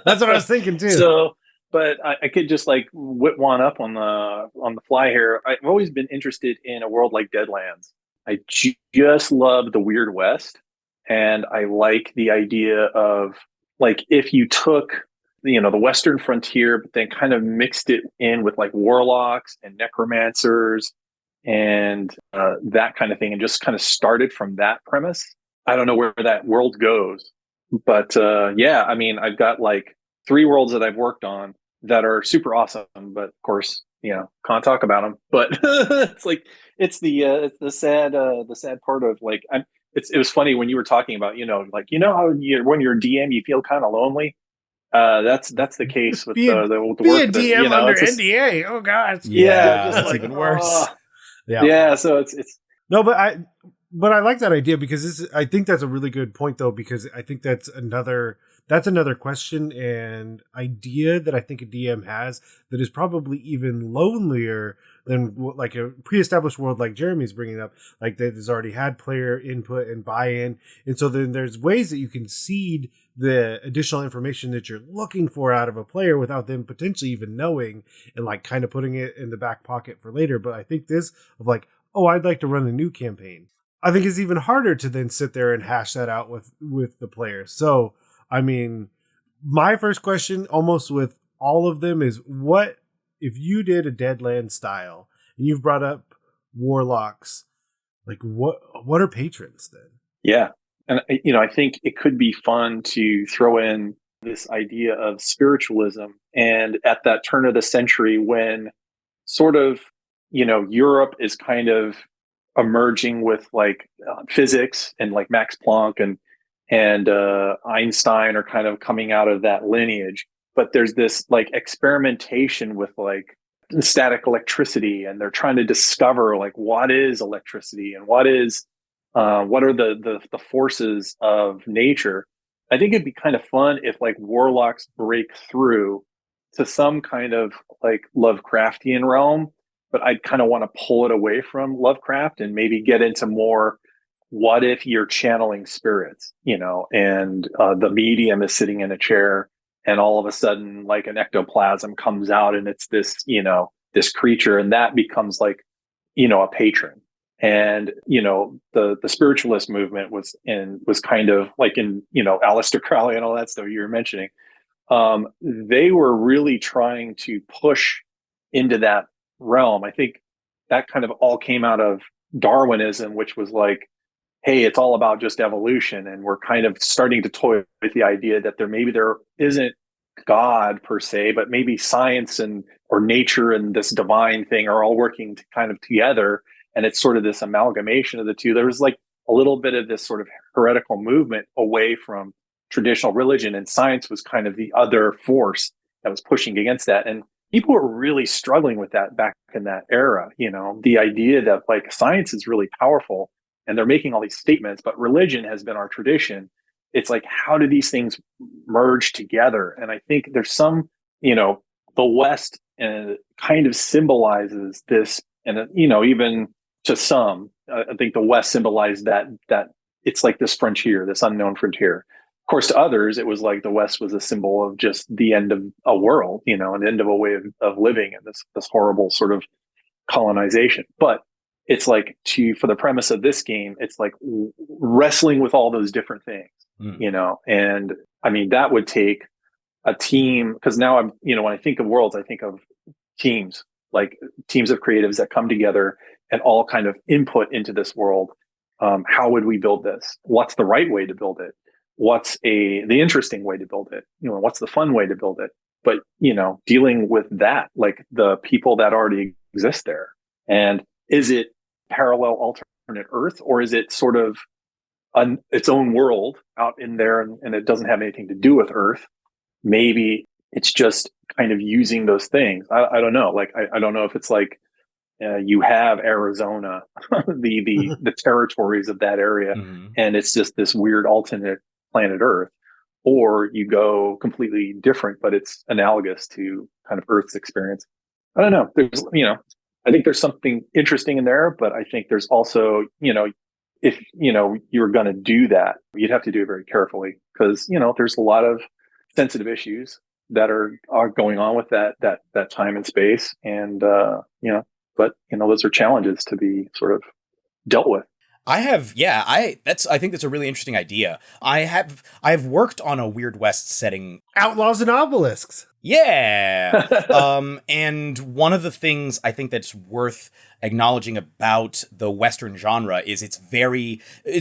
that's what I was thinking too. So, but I could just like whip one up on the fly here. I've always been interested in a world like Deadlands. I just love the Weird West, and I like the idea of like if you took the Western frontier, but then kind of mixed it in with like warlocks and necromancers and that kind of thing, and just kind of started from that premise. I don't know where that world goes, but yeah, I mean, I've got like 3 worlds that I've worked on that are super awesome, but of course, can't talk about them. But it's like it's the sad part of like it was funny when you were talking about how when you're a DM you feel kind of lonely. That's the case with the work. Be a DM under NDA. Oh gosh. Yeah, that's like, even worse. Yeah. So it's no, but I like that idea because I think that's a really good point though, because I think that's another question and idea that I think a DM has that is probably even lonelier than like a pre-established world like Jeremy's bringing up, like that has already had player input and buy-in. And so then there's ways that you can seed the additional information that you're looking for out of a player without them potentially even knowing, and like kind of putting it in the back pocket for later. But I think this of like, oh, I'd like to run a new campaign, I think it's even harder to then sit there and hash that out with the players. So, I mean, My first question, almost with all of them, is what if you did a Deadland style and you've brought up warlocks? Like, what are patrons then? Yeah. And, I think it could be fun to throw in this idea of spiritualism. And at that turn of the century, when sort of, Europe is kind of emerging with like physics, and like Max Planck and Einstein are kind of coming out of that lineage. But there's this like experimentation with like static electricity, and they're trying to discover like what is electricity and what are the forces of nature. I think it'd be kind of fun if like warlocks break through to some kind of like Lovecraftian realm, but I'd kind of want to pull it away from Lovecraft and maybe get into more, what if you're channeling spirits, and the medium is sitting in a chair, and all of a sudden like an ectoplasm comes out, and it's this, this creature, and that becomes like, a patron. And, the spiritualist movement was kind of like in, Aleister Crowley and all that stuff you were mentioning. They were really trying to push into that realm. I think that kind of all came out of Darwinism, which was like, hey, it's all about just evolution. And we're kind of starting to toy with the idea that there isn't God per se, but maybe science or nature and this divine thing are all working kind of together. And it's sort of this amalgamation of the two. There was like a little bit of this sort of heretical movement away from traditional religion, and science was kind of the other force that was pushing against that. And people were really struggling with that back in that era. The idea that like science is really powerful and they're making all these statements, but religion has been our tradition. It's like, how do these things merge together? And I think there's some, the West kind of symbolizes this, and even to some, I think the West symbolized that it's like this frontier, this unknown frontier. Of course, to others, it was like the West was a symbol of just the end of a world, an end of a way of living, and this horrible sort of colonization. But it's like for the premise of this game, it's like wrestling with all those different things, and I mean, that would take a team, because now I'm, when I think of worlds, I think of teams, like teams of creatives that come together and all kind of input into this world. How would we build this? What's the right way to build it? What's the interesting way to build it? What's the fun way to build it? But, dealing with that, like the people that already exist there. And is it parallel alternate Earth, or is it sort of its own world out in there, and it doesn't have anything to do with Earth? Maybe it's just kind of using those things. I don't know. Like, I don't know if it's like you have Arizona, the territories of that area, and it's just this weird alternate planet Earth, or you go completely different, but it's analogous to kind of Earth's experience. I don't know. There's, I think there's something interesting in there, but I think there's also, if, you're going to do that, you'd have to do it very carefully, because, there's a lot of sensitive issues that are going on with that time and space. And, but, those are challenges to be sort of dealt with. I think that's a really interesting idea. I've worked on a Weird West setting. Outlaws and Obelisks. Yeah. And one of the things I think that's worth acknowledging about the Western genre is it's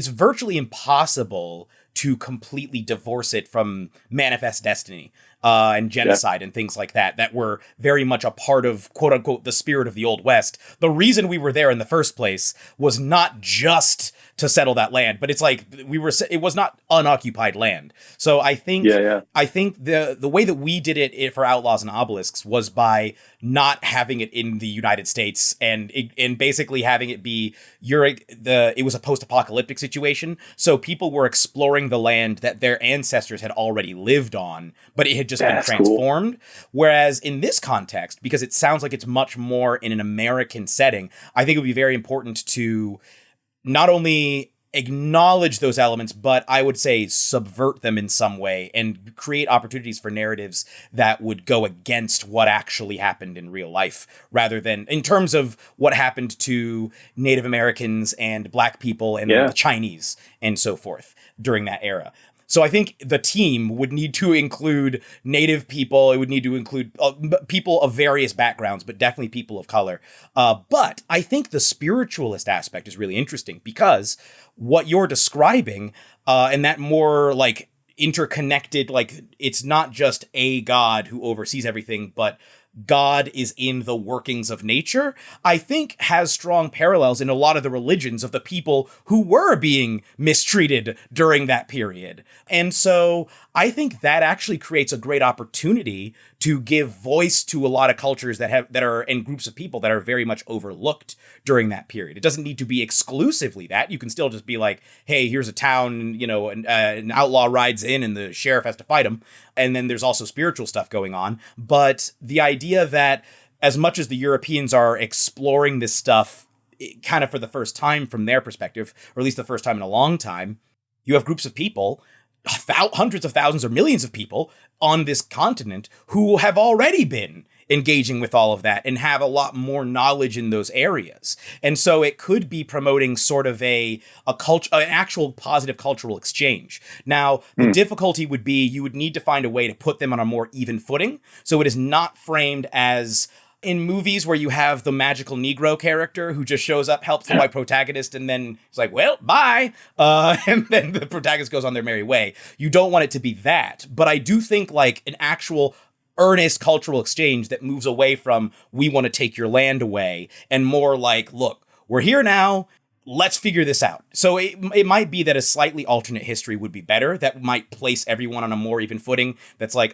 virtually impossible to completely divorce it from Manifest Destiny and genocide and things like that were very much a part of, quote unquote, the spirit of the Old West. The reason we were there in the first place was not just to settle that land, but it's like it was not unoccupied land. So I think I think the way that we did it for Outlaws and Obelisks was by not having it in the United States and basically having it be it was a post-apocalyptic situation. So people were exploring the land that their ancestors had already lived on, but it had just been transformed. Cool. Whereas in this context, because it sounds like it's much more in an American setting, I think it would be very important to not only acknowledge those elements, but I would say subvert them in some way and create opportunities for narratives that would go against what actually happened in real life, rather than in terms of what happened to Native Americans and Black people and the Chinese and so forth during that era. So I think the team would need to include native people. It would need to include people of various backgrounds, but definitely people of color. But I think the spiritualist aspect is really interesting because what you're describing, and that more like interconnected, like it's not just a God who oversees everything, but God is in the workings of nature, I think has strong parallels in a lot of the religions of the people who were being mistreated during that period. And so I think that actually creates a great opportunity to give voice to a lot of cultures that are and groups of people that are very much overlooked during that period. It doesn't need to be exclusively that. You can still just be like, hey, here's a town, an outlaw rides in and the sheriff has to fight him. And then there's also spiritual stuff going on. But the idea that as much as the Europeans are exploring this stuff kind of for the first time from their perspective, or at least the first time in a long time, you have groups of people, hundreds of thousands or millions of people on this continent who have already been engaging with all of that and have a lot more knowledge in those areas. And so it could be promoting sort of an actual positive cultural exchange. Now, the difficulty would be you would need to find a way to put them on a more even footing. So it is not framed as in movies where you have the magical Negro character who just shows up, helps the white protagonist, and then it's like, well, bye. And then the protagonist goes on their merry way. You don't want it to be that. But I do think like an actual earnest cultural exchange that moves away from we want to take your land away and more like, look, we're here now. Let's figure this out. So it might be that a slightly alternate history would be better. That might place everyone on a more even footing. That's like,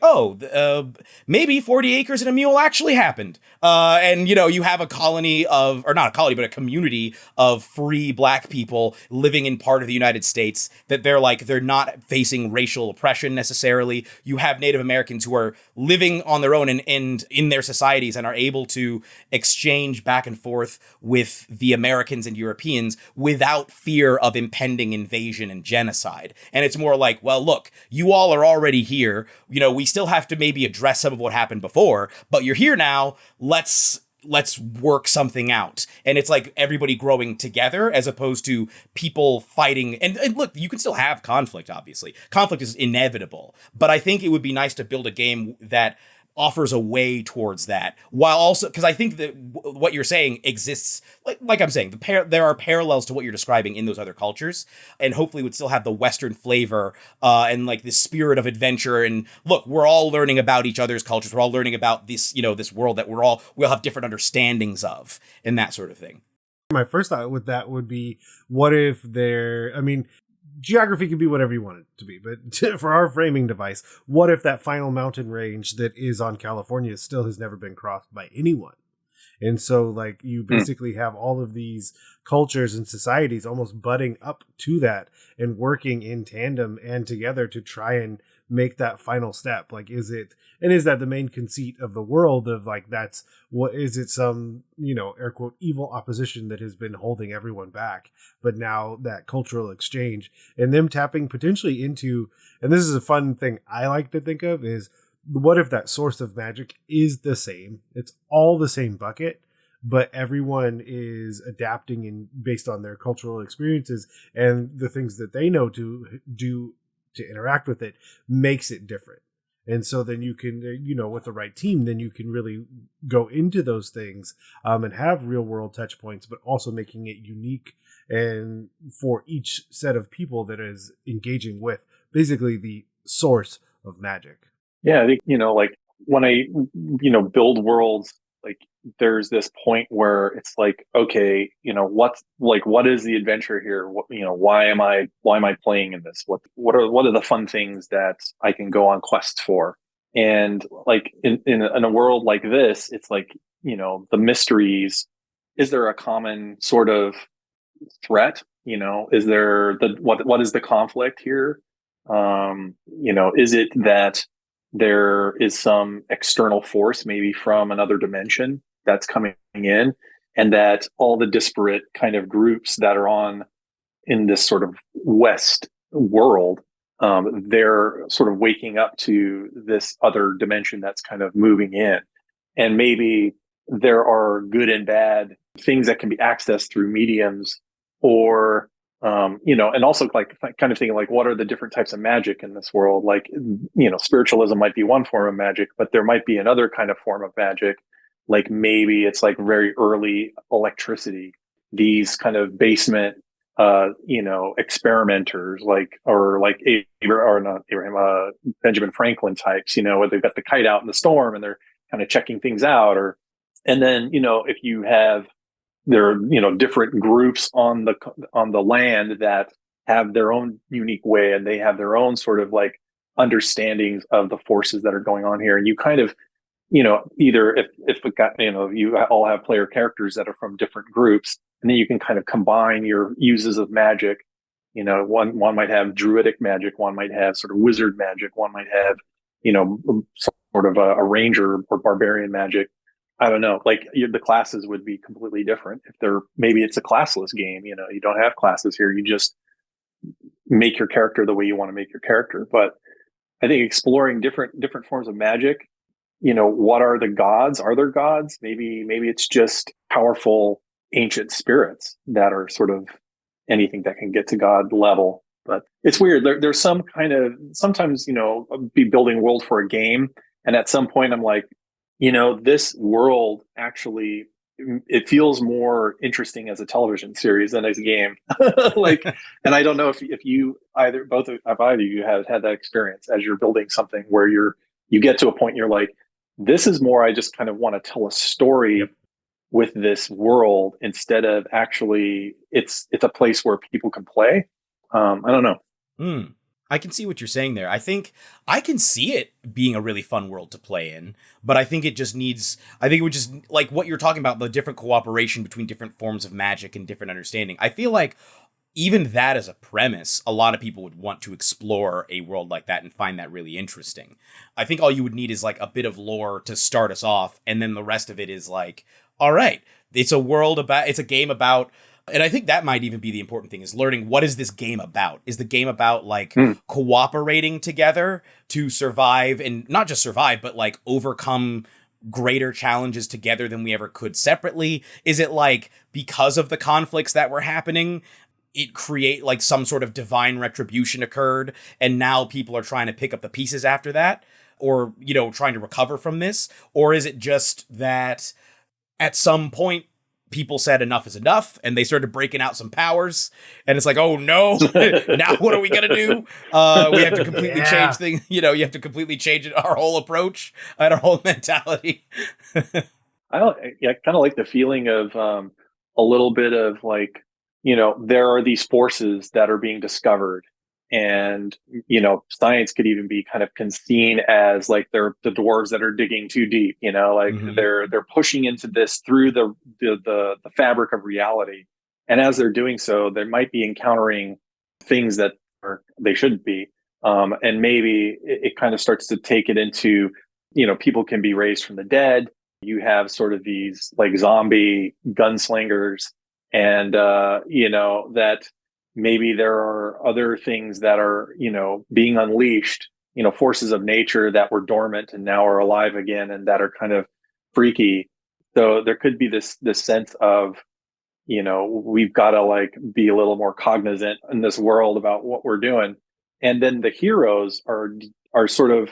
maybe 40 acres and a mule actually happened. And, you have a colony of, or not a colony, but a community of free black people living in part of the United States that they're not facing racial oppression necessarily. You have Native Americans who are living on their own and in their societies and are able to exchange back and forth with the Americans and Europeans without fear of impending invasion and genocide. And it's more like, well, look, you all are already here. We still have to maybe address some of what happened before, but you're here now. Let's work something out. And it's like everybody growing together as opposed to people fighting. And look, you can still have conflict, obviously. Conflict is inevitable. But I think it would be nice to build a game that offers a way towards that, while also, because I think that what you're saying exists, like I'm saying, there are parallels to what you're describing in those other cultures, and hopefully would still have the Western flavor and like the spirit of adventure. And look, we're all learning about each other's cultures. We're all learning about this, this world that we'll have different understandings of, and that sort of thing. My first thought with that would be, what if geography can be whatever you want it to be, but for our framing device, what if that final mountain range that is on California still has never been crossed by anyone? And so like you basically have all of these cultures and societies almost butting up to that and working in tandem and together to try and make that final step. Like, is that the main conceit of the world of like, that's what, is it some, air quote, evil opposition that has been holding everyone back, but now that cultural exchange and them tapping potentially into, and this is a fun thing I like to think of, is what if that source of magic is the same? It's all the same bucket, but everyone is adapting in based on their cultural experiences and the things that they know to do to interact with it makes it different. And so then you can, with the right team, then you can really go into those things and have real world touch points, but also making it unique and for each set of people that is engaging with basically the source of magic. Yeah, I think, like when I, build worlds, like there's this point where it's like, okay, what is the adventure here? What, why am I playing in this? What are the fun things that I can go on quests for? And like in a world like this, it's like, the mysteries, is there a common sort of threat? Is there what is the conflict here? Is it that there is some external force, maybe from another dimension, that's coming in, and that all the disparate kind of groups that are in this sort of West world, they're sort of waking up to this other dimension that's kind of moving in. And maybe there are good and bad things that can be accessed through mediums, or And also like kind of thinking like, what are the different types of magic in this world? Like, spiritualism might be one form of magic, but there might be another kind of form of magic. Like maybe it's like very early electricity, these kind of basement, experimenters, or not Abraham, Benjamin Franklin types, where they've got the kite out in the storm and they're kind of checking things out, and then, if you have, there are, different groups on the land that have their own unique way, and they have their own sort of like understandings of the forces that are going on here. And you kind of, either if it got, you all have player characters that are from different groups, and then you can kind of combine your uses of magic. One might have druidic magic, one might have sort of wizard magic, one might have, sort of a ranger or barbarian magic. I don't know, like the classes would be completely different if maybe it's a classless game. You don't have classes here. You just make your character the way you want to make your character. But I think exploring different forms of magic, what are the gods? Are there gods? Maybe it's just powerful ancient spirits that are sort of anything that can get to God level. But it's weird. There's some kind of, sometimes, be building world for a game. And at some point I'm like, this world actually, it feels more interesting as a television series than as a game. And I don't know if you either of you have had that experience as you're building something where you get to a point and you're like, this is more, I just kind of want to tell a story with this world instead of actually it's a place where people can play. I don't know. I can see what you're saying there. I think I can see it being a really fun world to play in, but I think it would just like what you're talking about, the different cooperation between different forms of magic and different understanding. I feel like even that as a premise, a lot of people would want to explore a world like that and find that really interesting. I think all you would need is like a bit of lore to start us off. And then the rest of it is like, all right, it's a game about, and I think that might even be the important thing, is learning, what is this game about? Is the game about like cooperating together to survive, and not just survive, but like overcome greater challenges together than we ever could separately? Is it like, because of the conflicts that were happening, it create like some sort of divine retribution occurred, and now people are trying to pick up the pieces after that, or, trying to recover from this? Or is it just that at some point people said enough is enough, and they started breaking out some powers, and it's like, oh no, now what are we gonna do? We have to completely change things. You have to completely change our whole approach and our whole mentality. I kind of like the feeling of a little bit of like, there are these forces that are being discovered, and science could even be kind of seen as like they're the dwarves that are digging too deep. They're pushing into this through the fabric of reality, and as they're doing so, they might be encountering things that they shouldn't be, and maybe it kind of starts to take it into, people can be raised from the dead. You have sort of these like zombie gunslingers, and that maybe there are other things that are, being unleashed, forces of nature that were dormant and now are alive again, and that are kind of freaky. So there could be this sense of, we've got to like be a little more cognizant in this world about what we're doing. And then the heroes are sort of,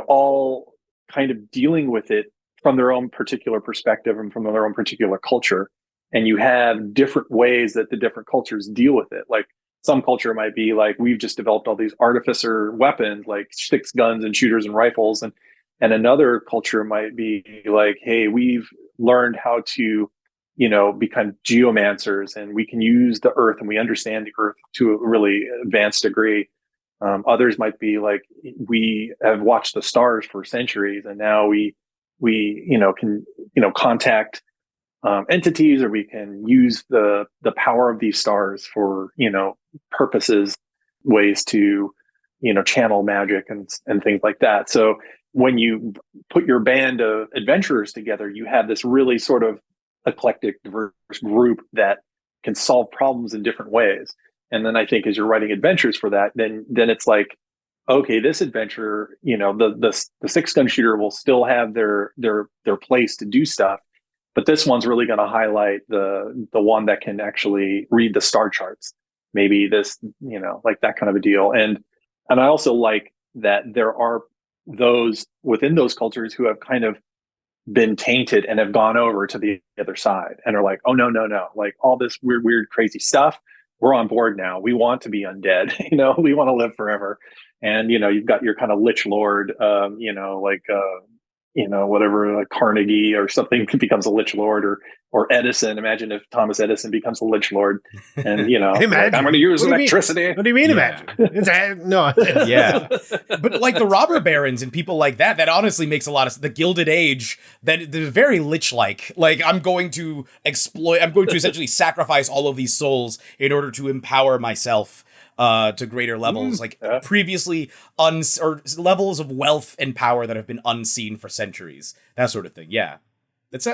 all kind of dealing with it from their own particular perspective and from their own particular culture. And you have different ways that the different cultures deal with it. Like some culture might be like, we've just developed all these artificer weapons, like sticks, guns, and shooters and rifles. And another culture might be like, hey, we've learned how to, become geomancers, and we can use the earth, and we understand the earth to a really advanced degree. Others might be like, we have watched the stars for centuries, and now we can, contact entities, or we can use the power of these stars for, purposes, ways to, channel magic and things like that. So when you put your band of adventurers together, you have this really sort of eclectic, diverse group that can solve problems in different ways. And then I think as you're writing adventures for that, then it's like, okay, this adventure, the six gun shooter will still have their place to do stuff, but this one's really going to highlight the one that can actually read the star charts. maybe this, like that kind of a deal. And I also like that there are those within those cultures who have kind of been tainted and have gone over to the other side and are like, oh no, like all this weird crazy stuff, we're on board now. We want to be undead. We want to live forever. And you've got your kind of lich lord, whatever, like Carnegie or something becomes a lich lord, or Edison. Imagine if Thomas Edison becomes a lich lord, and like, I'm going to use electricity. What do you mean? Imagine? No, yeah, but like the robber barons and people like that honestly makes a lot of the Gilded Age. That they're very lich-like. Like I'm going to essentially sacrifice all of these souls in order to empower myself to greater levels, previously or levels of wealth and power that have been unseen for centuries. That sort of thing. Yeah, that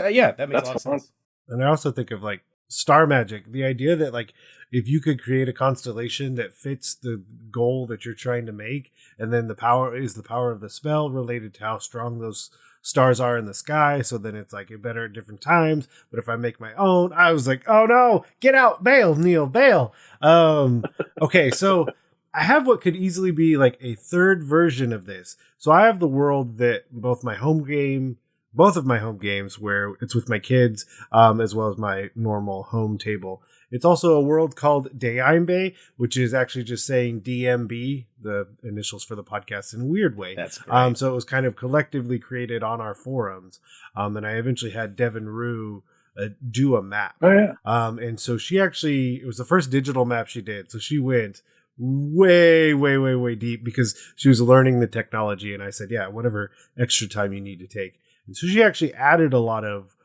makes a lot of sense. And I also think of like star magic, the idea that like if you could create a constellation that fits the goal that you're trying to make, and then the power of the spell related to how strong those stars are in the sky, so then it's like better at different times. But if I make my own, I was like, oh no, get out, bail, Neal, bail. Okay, so I have what could easily be like a third version of this. So I have the world that both of my home games where it's with my kids, as well as my normal home table. It's also a world called Deimbe, which is actually just saying DMB, the initials for the podcast, in a weird way. That's great. So it was kind of collectively created on our forums. And I eventually had Devin Rue do a map. Oh, yeah. And so it was the first digital map she did. So she went way deep because she was learning the technology. And I said, yeah, whatever extra time you need to take. And so she actually added a lot of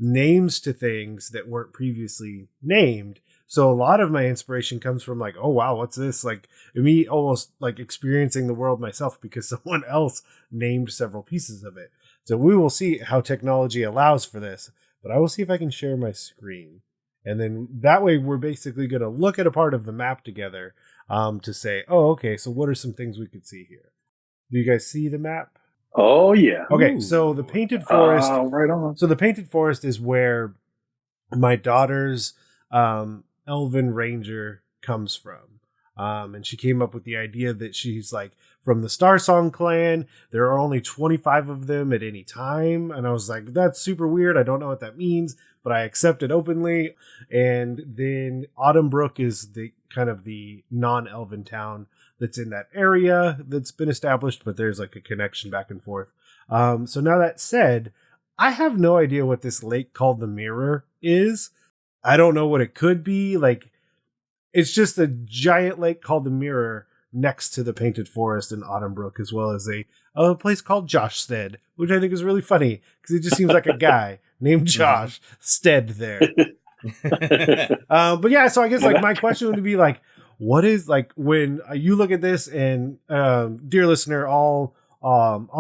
names to things that weren't previously named. So a lot of my inspiration comes from like, oh wow, what's this? Like me almost like experiencing the world myself because someone else named several pieces of it. So we will see how technology allows for this, but I will see if I can share my screen. And then that way we're basically going to look at a part of the map together to say, oh, okay, so what are some things we could see here? Do you guys see the map? Oh yeah. Okay, so the Painted Forest. Right on. So the Painted Forest is where my daughter's elven ranger comes from. And she came up with the idea that she's like from the Star Song clan. There are only 25 of them at any time. And I was like, that's super weird. I don't know what that means, but I accept it openly. And then Autumnbrook is the kind of the non-elven town that's in that area that's been established, but there's like a connection back and forth. So now that said, I have no idea what this lake called the Mirror is. I don't know what it could be. Like, it's just a giant lake called the Mirror next to the Painted Forest in Autumnbrook, as well as a place called Josh Stead, which I think is really funny because it just seems like a guy named Josh Stead there. But yeah, so I guess like my question would be like, what is like when you look at this and dear listener, I'll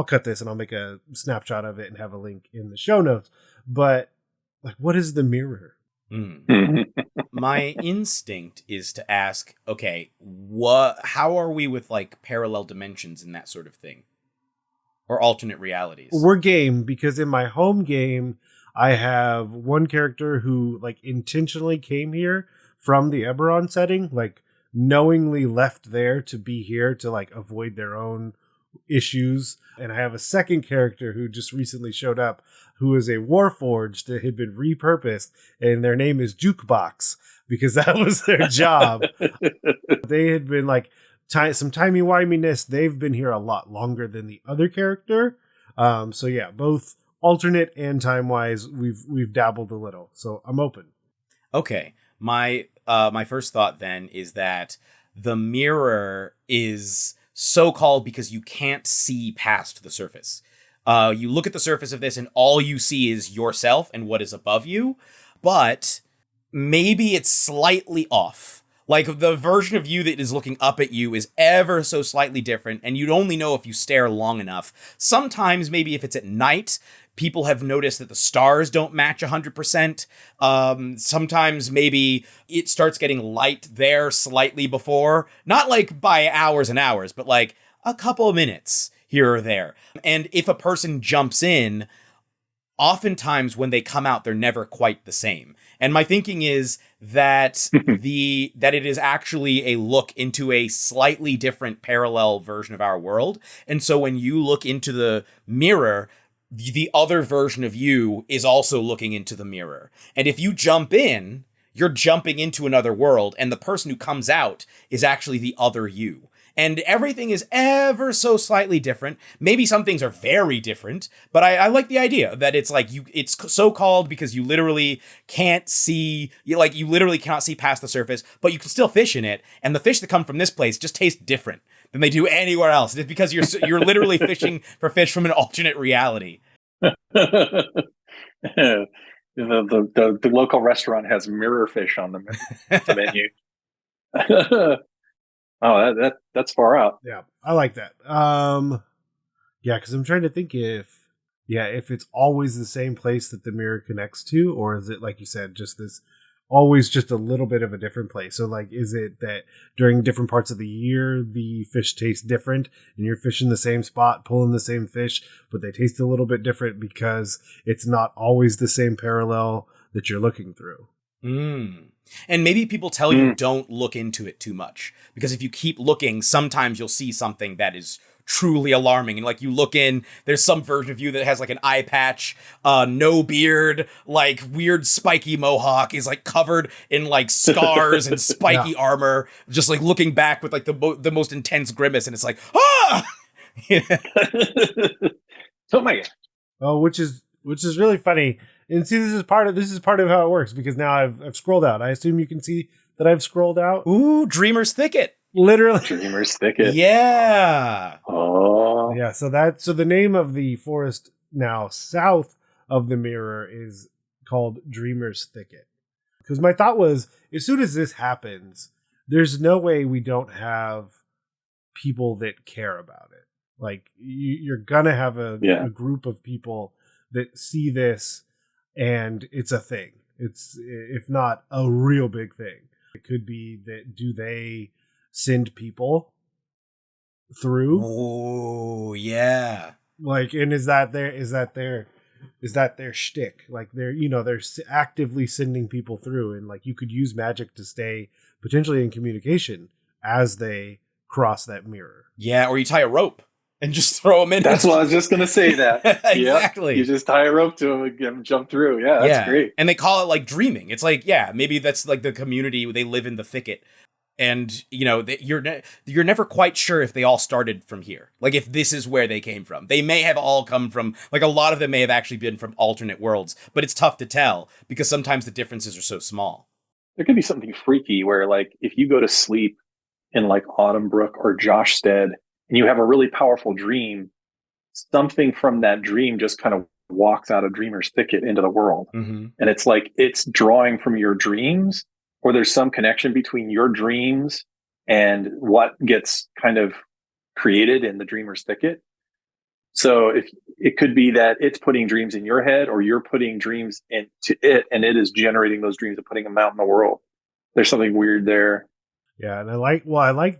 cut this and I'll make a snapshot of it and have a link in the show notes. But like, what is the Mirror? My instinct is to ask, okay, how are we with like parallel dimensions and that sort of thing? Or alternate realities? We're game because in my home game, I have one character who like intentionally came here from the Eberron setting, like knowingly left there to be here to like avoid their own issues. And I have a second character who just recently showed up who is a Warforged that had been repurposed, and their name is Jukebox because that was their job. They had been like some timey-wiminess. They've been here a lot longer than the other character. So yeah, both alternate and time-wise, we've dabbled a little. So I'm open. Okay. My first thought then is that the Mirror is so called because you can't see past the surface. You look at the surface of this and all you see is yourself and what is above you, but maybe it's slightly off. Like the version of you that is looking up at you is ever so slightly different, and you'd only know if you stare long enough. Sometimes maybe if it's at night, people have noticed that the stars don't match 100%. Sometimes maybe it starts getting light there slightly before, not like by hours and hours, but like a couple of minutes here or there. And if a person jumps in, oftentimes when they come out, they're never quite the same. And my thinking is that that it is actually a look into a slightly different parallel version of our world. And so when you look into the mirror, the other version of you is also looking into the mirror. And if you jump in, you're jumping into another world, and the person who comes out is actually the other you. And everything is ever so slightly different. Maybe some things are very different, but I like the idea that it's like it's so called because you literally can't see, you literally cannot see past the surface, but you can still fish in it. And the fish that come from this place just taste different than they do anywhere else. It's because you're literally fishing for fish from an alternate reality. The local restaurant has mirror fish on the menu. Oh, that's far out. Yeah, I like that. Yeah, because I'm trying to think if it's always the same place that the mirror connects to, or is it, like you said, just this always just a little bit of a different place? So like, is it that during different parts of the year the fish taste different and you're fishing the same spot, pulling the same fish, but they taste a little bit different because it's not always the same parallel that you're looking through? And maybe people tell you don't look into it too much, because if you keep looking, sometimes you'll see something that is truly alarming. And like, you look in, there's some version of you that has like an eye patch, no beard, like weird spiky mohawk, is like covered in like scars and spiky armor, just like looking back with like the most intense grimace. And it's like, ah! Oh my God. Oh, which is really funny. And see, this is part of how it works, because now I've scrolled out. I assume you can see that I've scrolled out. Ooh, Dreamer's Thicket. Literally. Dreamer's Thicket. Yeah. Oh. Yeah, so the name of the forest now south of the mirror is called Dreamer's Thicket. Because my thought was, as soon as this happens, there's no way we don't have people that care about it. Like, you're gonna have a group of people that see this, and it's a thing. It's, if not a real big thing. It could be that, do they send people through? Oh, yeah. Like, and is that their shtick? Like, they're actively sending people through, and like, you could use magic to stay potentially in communication as they cross that mirror. Yeah, or you tie a rope and just throw them in. That's what I was just going to say. That exactly. Yep. You just tie a rope to them and get them jump through. Yeah, that's great. And they call it like dreaming. It's like, yeah, maybe that's like the community. They live in the thicket, and you're never quite sure if they all started from here. Like, if this is where they came from. They may have all come from, like, a lot of them may have actually been from alternate worlds, but it's tough to tell because sometimes the differences are so small. There could be something freaky where, like, if you go to sleep in like Autumnbrook or Joshstead, and you have a really powerful dream, something from that dream just kind of walks out of Dreamer's Thicket into the world. Mm-hmm. And it's like, it's drawing from your dreams, or there's some connection between your dreams and what gets kind of created in the Dreamer's Thicket. So if it could be that it's putting dreams in your head, or you're putting dreams into it, and it is generating those dreams and putting them out in the world. There's something weird there. Yeah. And I like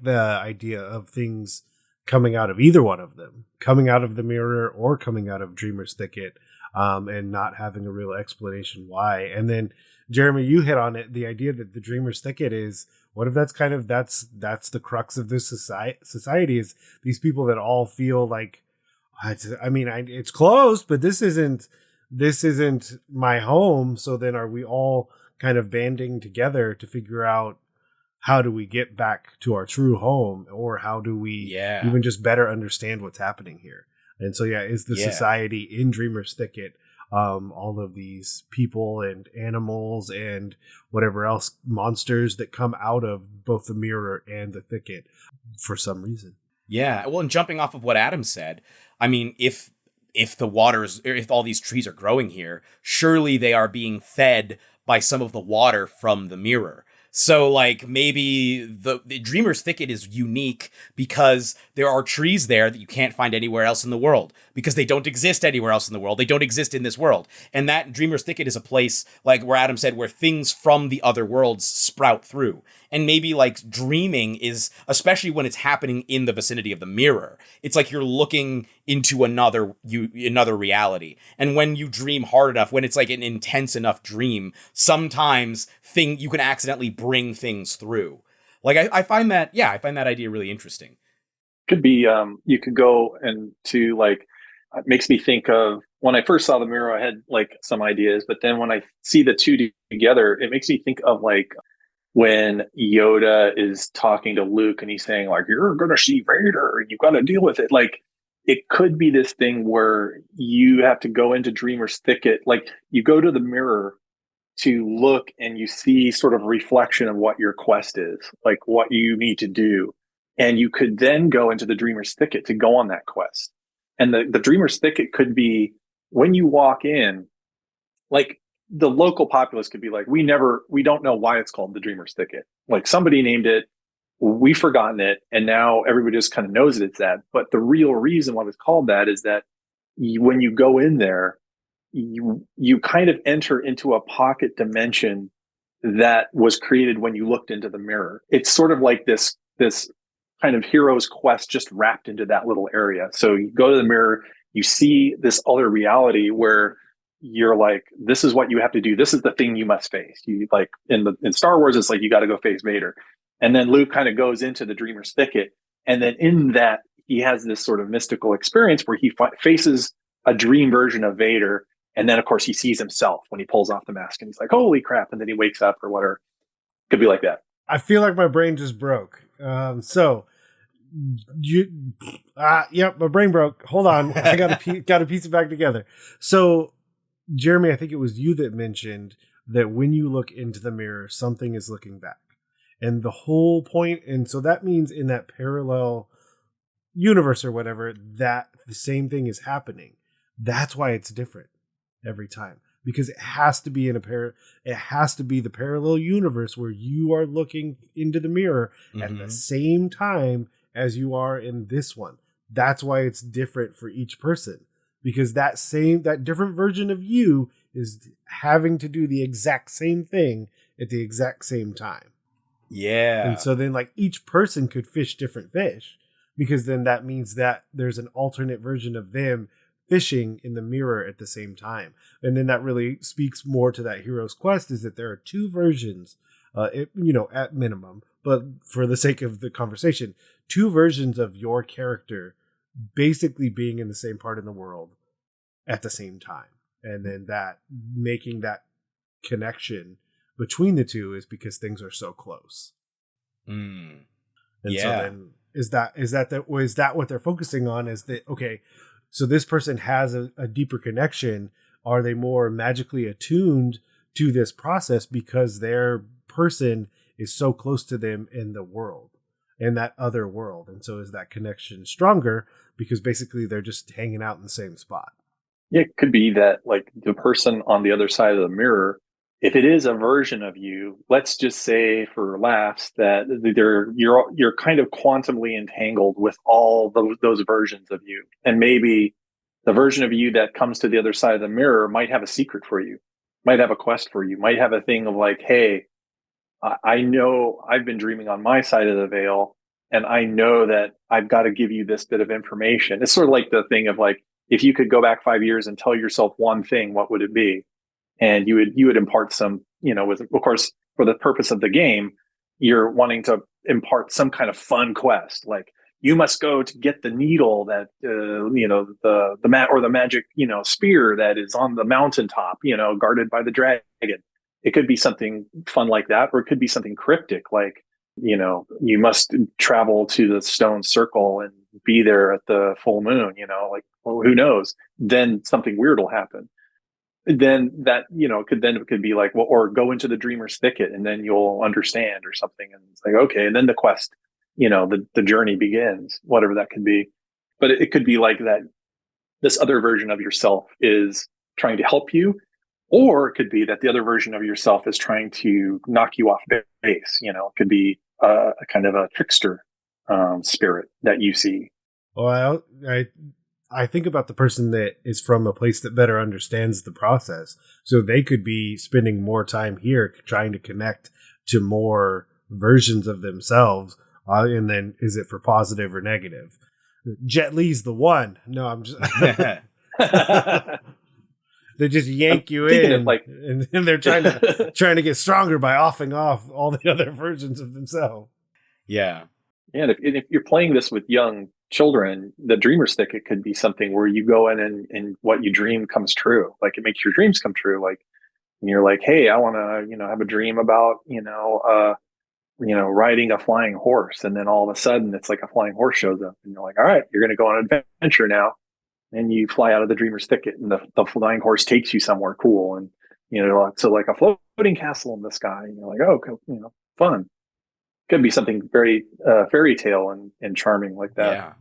the idea of things coming out of either one of them, coming out of the mirror or coming out of Dreamer's Thicket, and not having a real explanation why. And then, Jeremy, you hit on it, the idea that the Dreamer's Thicket is, what if that's the crux of this society, is these people that all feel like, it's closed, but this isn't my home. So then are we all kind of banding together to figure out, how do we get back to our true home, or how do we even just better understand what's happening here? And so, is the society in Dreamer's Thicket, all of these people and animals and whatever else, monsters that come out of both the mirror and the thicket for some reason. Yeah. Well, and jumping off of what Adam said, I mean, if the waters, or if all these trees are growing here, surely they are being fed by some of the water from the mirror. So, like, maybe the Dreamer's Thicket is unique because there are trees there that you can't find anywhere else in the world, because they don't exist anywhere else in the world. They don't exist in this world. And that Dreamer's Thicket is a place, like where Adam said, where things from the other worlds sprout through. And maybe, like, dreaming is, especially when it's happening in the vicinity of the mirror, it's like you're looking into another reality. And when you dream hard enough, when it's like an intense enough dream, sometimes you can accidentally bring things through. Like I find that idea really interesting. Could be you could go and to like it makes me think of when I first saw the mirror, I had like some ideas, but then when I see the two together, it makes me think of like when Yoda is talking to Luke and he's saying like, you're going to see Vader and you've got to deal with it. Like it could be this thing where you have to go into Dreamer's Thicket. Like you go to the mirror to look and you see sort of reflection of what your quest is, like what you need to do. And you could then go into the Dreamer's Thicket to go on that quest. And the Dreamer's Thicket could be when you walk in, like the local populace could be like, we don't know why it's called the Dreamer's Thicket. Like somebody named it, we've forgotten it, and now everybody just kind of knows that it's that. But the real reason why it's called that is that when you go in there, you kind of enter into a pocket dimension that was created when you looked into the mirror. It's sort of like this kind of hero's quest just wrapped into that little area. So you go to the mirror, you see this other reality where you're like, this is what you have to do. This is the thing you must face. You like in Star Wars, it's like you got to go face Vader. And then Luke kind of goes into the Dreamer's Thicket. And then in that, he has this sort of mystical experience where he faces a dream version of Vader. And then, of course, he sees himself when he pulls off the mask and he's like, holy crap. And then he wakes up or whatever. Could be like that. I feel like my brain just broke. Yep, my brain broke. Hold on. I got to piece it back together. So, Jeremy, I think it was you that mentioned that when you look into the mirror, something is looking back. And the whole point, and so that means in that parallel universe or whatever, that the same thing is happening. That's why it's different every time. Because it has to be it has to be the parallel universe where you are looking into the mirror at the same time as you are in this one. That's why it's different for each person. Because that different version of you is having to do the exact same thing at the exact same time. Yeah. And so then like each person could fish different fish, because then that means that there's an alternate version of them fishing in the mirror at the same time. And then that really speaks more to that hero's quest, is that there are two versions, at minimum, but for the sake of the conversation, two versions of your character basically being in the same part of the world at the same time. And then that making that connection between the two is because things are so close. And so then is that what they're focusing on? Is that, okay, so this person has a deeper connection. Are they more magically attuned to this process because their person is so close to them in the world, in that other world? And so is that connection stronger because basically they're just hanging out in the same spot? Yeah, it could be that like the person on the other side of the mirror, if it is a version of you, let's just say for laughs that you're kind of quantumly entangled with all those versions of you. And maybe the version of you that comes to the other side of the mirror might have a secret for you, might have a quest for you, might have a thing of like, hey, I know I've been dreaming on my side of the veil, and I know that I've got to give you this bit of information. It's sort of like the thing of like, if you could go back 5 years and tell yourself one thing, what would it be? And you would impart some, with, of course, for the purpose of the game, you're wanting to impart some kind of fun quest. Like you must go to get the needle that, the magic, spear that is on the mountaintop, guarded by the dragon. It could be something fun like that, or it could be something cryptic, like, you must travel to the stone circle and be there at the full moon, like, well, who knows? Then something weird will happen. Then that, it could be like, well, or go into the Dreamer's Thicket and then you'll understand or something. And it's like, okay. And then the quest, the journey begins, whatever that could be. But it could be like that this other version of yourself is trying to help you, or it could be that the other version of yourself is trying to knock you off base. It could be a kind of a trickster spirit that you see. Well, I think about the person that is from a place that better understands the process. So they could be spending more time here trying to connect to more versions of themselves. And then is it for positive or negative? Jet Li's the one. No, I'm just. They just yank you in, and they're trying to get stronger by offing off all the other versions of themselves. Yeah. And if you're playing this with young children, the dreamer's thicket could be something where you go in and what you dream comes true. Like it makes your dreams come true. Like, and you're like, hey, I want to, have a dream about, riding a flying horse. And then all of a sudden it's like a flying horse shows up and you're like, all right, you're going to go on an adventure now. And you fly out of the dreamer's thicket and the flying horse takes you somewhere cool. And, to like a floating castle in the sky. And you're like, oh, fun. Could be something very fairy tale and charming like that. Yeah.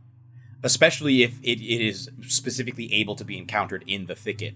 Especially if it is specifically able to be encountered in the thicket.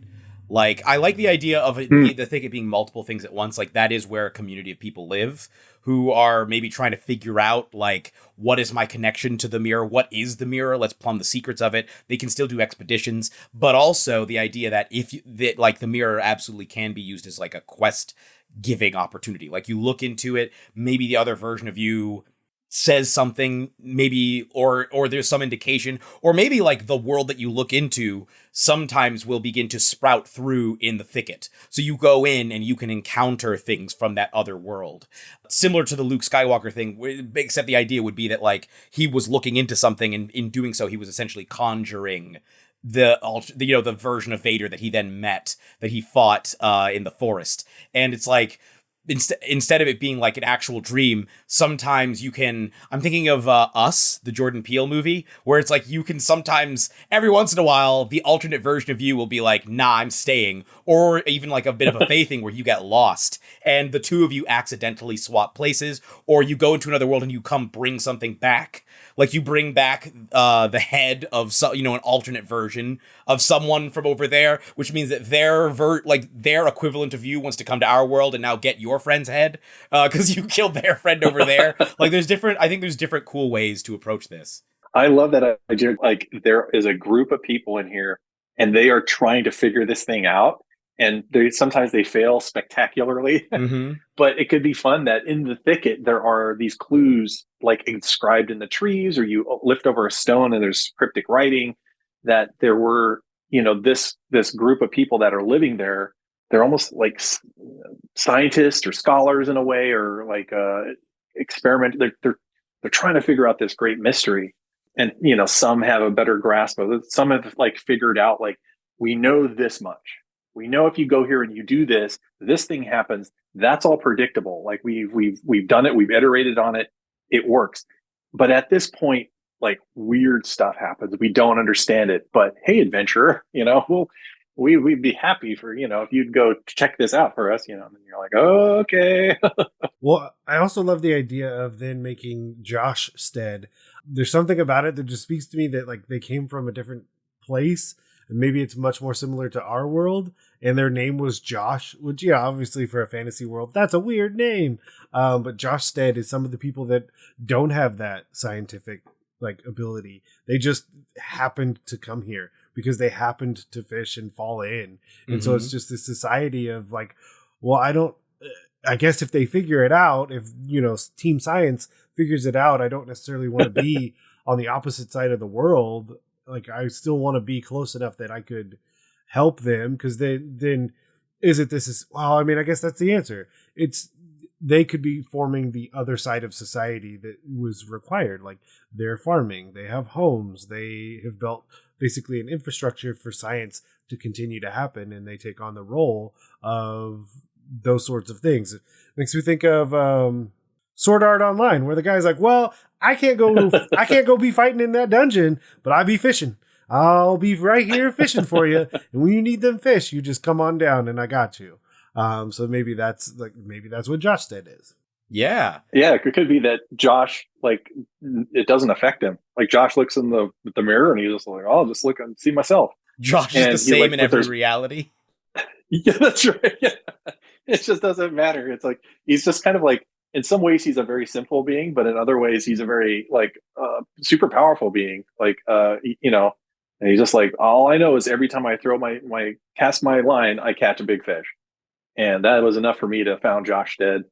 Like, I like the idea of the thicket being multiple things at once. Like, that is where a community of people live who are maybe trying to figure out, like, what is my connection to the mirror? What is the mirror? Let's plumb the secrets of it. They can still do expeditions, but also the idea that the mirror absolutely can be used as like a quest giving opportunity. Like, you look into it, maybe the other version of you says something, maybe, or there's some indication, or maybe like the world that you look into sometimes will begin to sprout through in the thicket. So you go in and you can encounter things from that other world. Similar to the Luke Skywalker thing, except the idea would be that like he was looking into something, and in doing so, he was essentially conjuring the version of Vader that he then met, that he fought in the forest. And it's like, instead of it being like an actual dream, sometimes you can, I'm thinking of Us, the Jordan Peele movie, where it's like you can sometimes, every once in a while, the alternate version of you will be like, nah, I'm staying. Or even like a bit of a Faye thing where you get lost and the two of you accidentally swap places, or you go into another world and you bring something back. Like you bring back the head of an alternate version of someone from over there, which means that their equivalent of you wants to come to our world and now get your friend's head because you killed their friend over there. Like I think there's different cool ways to approach this. I love that idea. Like there is a group of people in here and they are trying to figure this thing out. And sometimes they fail spectacularly, but it could be fun that in the thicket, there are these clues like inscribed in the trees, or you lift over a stone and there's cryptic writing that there were, this group of people that are living there. They're almost like scientists or scholars in a way, or like experiment. They're trying to figure out this great mystery. And, some have a better grasp of it. Some have like figured out, like, we know this much. We know if you go here and you do this, this thing happens. That's all predictable. Like we've done it. We've iterated on it. It works. But at this point, like weird stuff happens. We don't understand it. But hey, adventurer, we'd be happy for, if you'd go check this out for us, and you're like, oh, okay. Well, I also love the idea of then making Josh Stead. There's something about it that just speaks to me that like they came from a different place. And maybe it's much more similar to our world, and their name was Josh, which, yeah, obviously for a fantasy world, that's a weird name. But Josh Stead is some of the people that don't have that scientific like ability. They just happened to come here because they happened to fish and fall in. And so it's just this society of like, well, I guess if they figure it out, if, Team Science figures it out, I don't necessarily want to be on the opposite side of the world. Like, I still want to be close enough that I could help them, because then well, I mean, I guess that's the answer. They could be forming the other side of society that was required. Like, they're farming, they have homes, they have built basically an infrastructure for science to continue to happen, and they take on the role of those sorts of things. It makes me think of Sword Art Online, where the guy's like, well, I can't go be fighting in that dungeon, but I'll be fishing. I'll be right here fishing for you. And when you need them fish, you just come on down and I got you. So maybe that's what Josh Stead is. Yeah. Yeah. It could be that Josh, like, it doesn't affect him. Like Josh looks in the mirror and he's just like, oh, I'll just look and see myself. Josh is the same in every reality. Yeah, that's right. Yeah. It just doesn't matter. It's like, he's just kind of like, in some ways he's a very simple being, but in other ways he's a very like super powerful being. Like and he's just like, all I know is every time I throw cast my line, I catch a big fish, and that was enough for me to found Josh Stead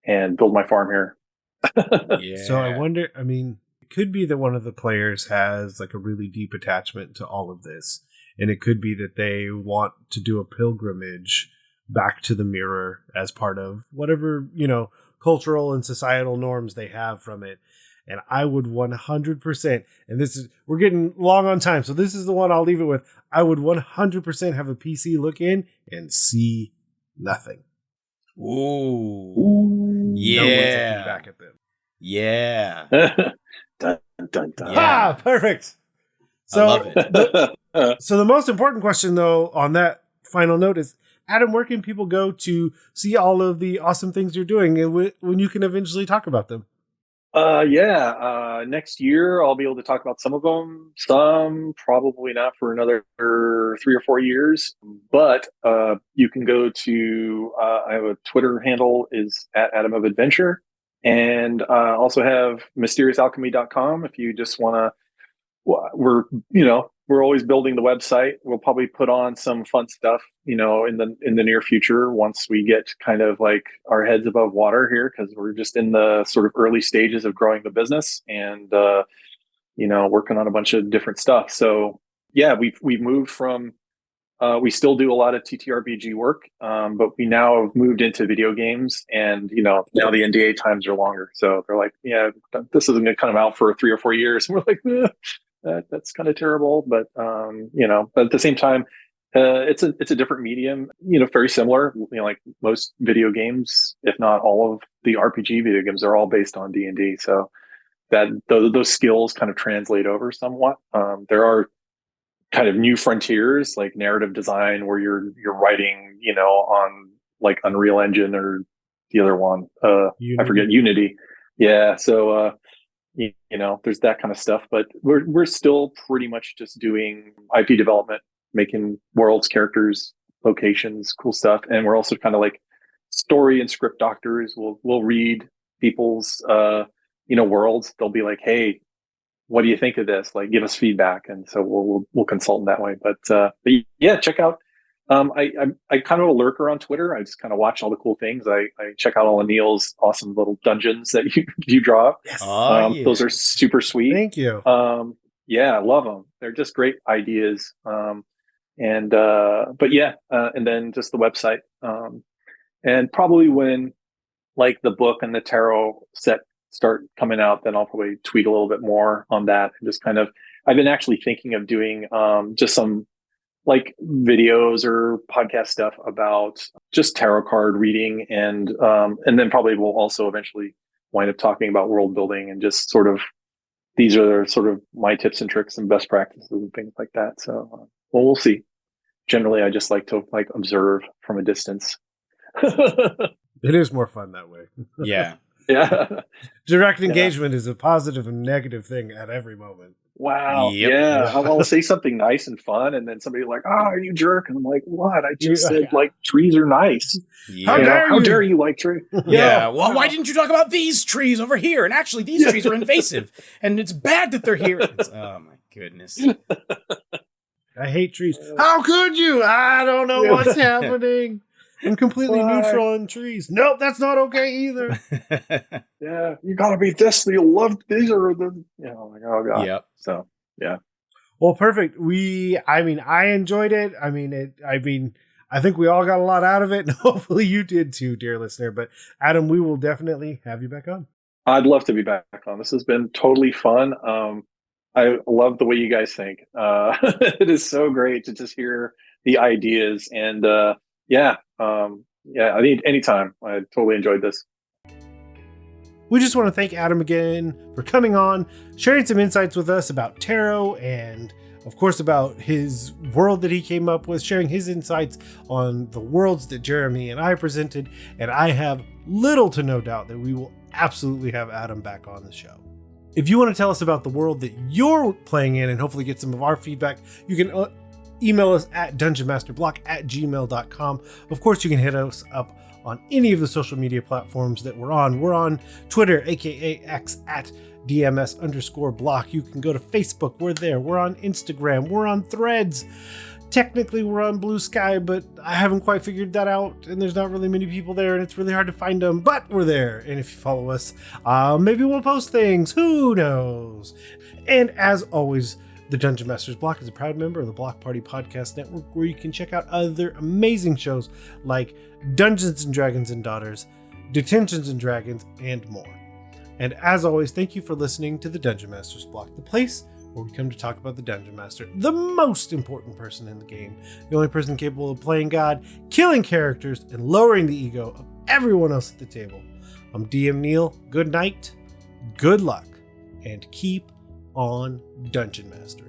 and build my farm here. Yeah. So I wonder, I mean, it could be that one of the players has like a really deep attachment to all of this. And it could be that they want to do a pilgrimage back to the mirror as part of whatever, cultural and societal norms they have from it. And I would 100%, and we're getting long on time, so this is the one I'll leave it with. I would 100% have a PC look in and see nothing. Ooh. Yeah. No one's looking back at them. Yeah. Dun, dun, dun. Ah, perfect. So, I love it. So the most important question, though, on that final note is, Adam, where can people go to see all of the awesome things you're doing and when you can eventually talk about them? Next year I'll be able to talk about some of them. Some probably not for another 3 or 4 years. But you can go to I have a Twitter handle is @AdamOfAdventure, and also have mysteriousalichemy.com if you just want to. We're always building the website. We'll probably put on some fun stuff, in the near future once we get kind of like our heads above water here, because we're just in the sort of early stages of growing the business and working on a bunch of different stuff. So yeah, we've moved from we still do a lot of TTRPG work, but we now have moved into video games, and now the NDA times are longer. So they're like, yeah, this isn't going to come out for 3 or 4 years. And we're like, that's kind of terrible, but but at the same time, it's a different medium, very similar. Like most video games, if not all of the RPG video games, are all based on D&D. So that those skills kind of translate over somewhat. There are kind of new frontiers like narrative design where you're writing, on like Unreal Engine or the other one, I forget, Unity. Yeah, so. There's that kind of stuff, but we're still pretty much just doing IP development, making worlds, characters, locations, cool stuff, and we're also kind of like story and script doctors. We'll read people's worlds. They'll be like, hey, what do you think of this? Like, give us feedback, and so we'll consult in that way. But yeah, check out. I kind of a lurker on Twitter. I just kind of watch all the cool things. I check out all of Neal's awesome little dungeons that you draw up. Yes. Yeah. Those are super sweet. Thank you. Yeah, I love them. They're just great ideas. But yeah, and then just the website. And probably when like the book and the tarot set start coming out, then I'll probably tweet a little bit more on that. And just kind of, I've been actually thinking of doing just some like videos or podcast stuff about just tarot card reading, and then probably we'll also eventually wind up talking about world building and just sort of these are sort of my tips and tricks and best practices and things like that. So we'll see. Generally, I just like to observe from a distance. It is more fun that way. Yeah. Yeah. Direct engagement is a positive and negative thing at every moment. Wow. Yep. Yeah. I'll say something nice and fun, and then somebody like, "Oh, you jerk!" And I'm like, "What? I just said like trees are nice. Yeah. How dare you like trees?" Yeah. Well, why didn't you talk about these trees over here? And actually, these trees are invasive, and it's bad that they're here. Oh my goodness. I hate trees. How could you? I don't know what's happening. I'm completely neutral on trees. Nope, that's not okay either. Yeah, you gotta be this. You love these are the like, oh god. Yep. So yeah. Well, perfect. I enjoyed it. I think we all got a lot out of it, and hopefully you did too, dear listener. But Adam, we will definitely have you back on. I'd love to be back on. This has been totally fun. I love the way you guys think. It is so great to just hear the ideas, and I think anytime. I totally enjoyed this. We just want to thank Adam again for coming on, sharing some insights with us about tarot, and of course about his world that he came up with, sharing his insights on the worlds that Jeremy and I presented. And I have little to no doubt that we will absolutely have Adam back on the show. If you want to tell us about the world that you're playing in and hopefully get some of our feedback, you can email us at dungeonmasterblock@gmail.com. Of course, you can hit us up on any of the social media platforms that we're on. We're on Twitter, aka X, at DMS_block. You can go to Facebook. We're there. We're on Instagram. We're on Threads. technically we're on Blue Sky, but I haven't quite figured that out, and there's not really many people there, and it's really hard to find them, but we're there. And if you follow us, maybe we'll post things. Who knows? And as always, the Dungeon Masters Block is a proud member of the Block Party Podcast Network, where you can check out other amazing shows like Dungeons and Dragons and Daughters, Detentions and Dragons, and more. And as always, thank you for listening to the Dungeon Masters Block, the place where we come to talk about the Dungeon Master, the most important person in the game, the only person capable of playing God, killing characters, and lowering the ego of everyone else at the table. I'm DM Neal. Good night, good luck, and keep on dungeon mastering.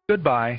Goodbye.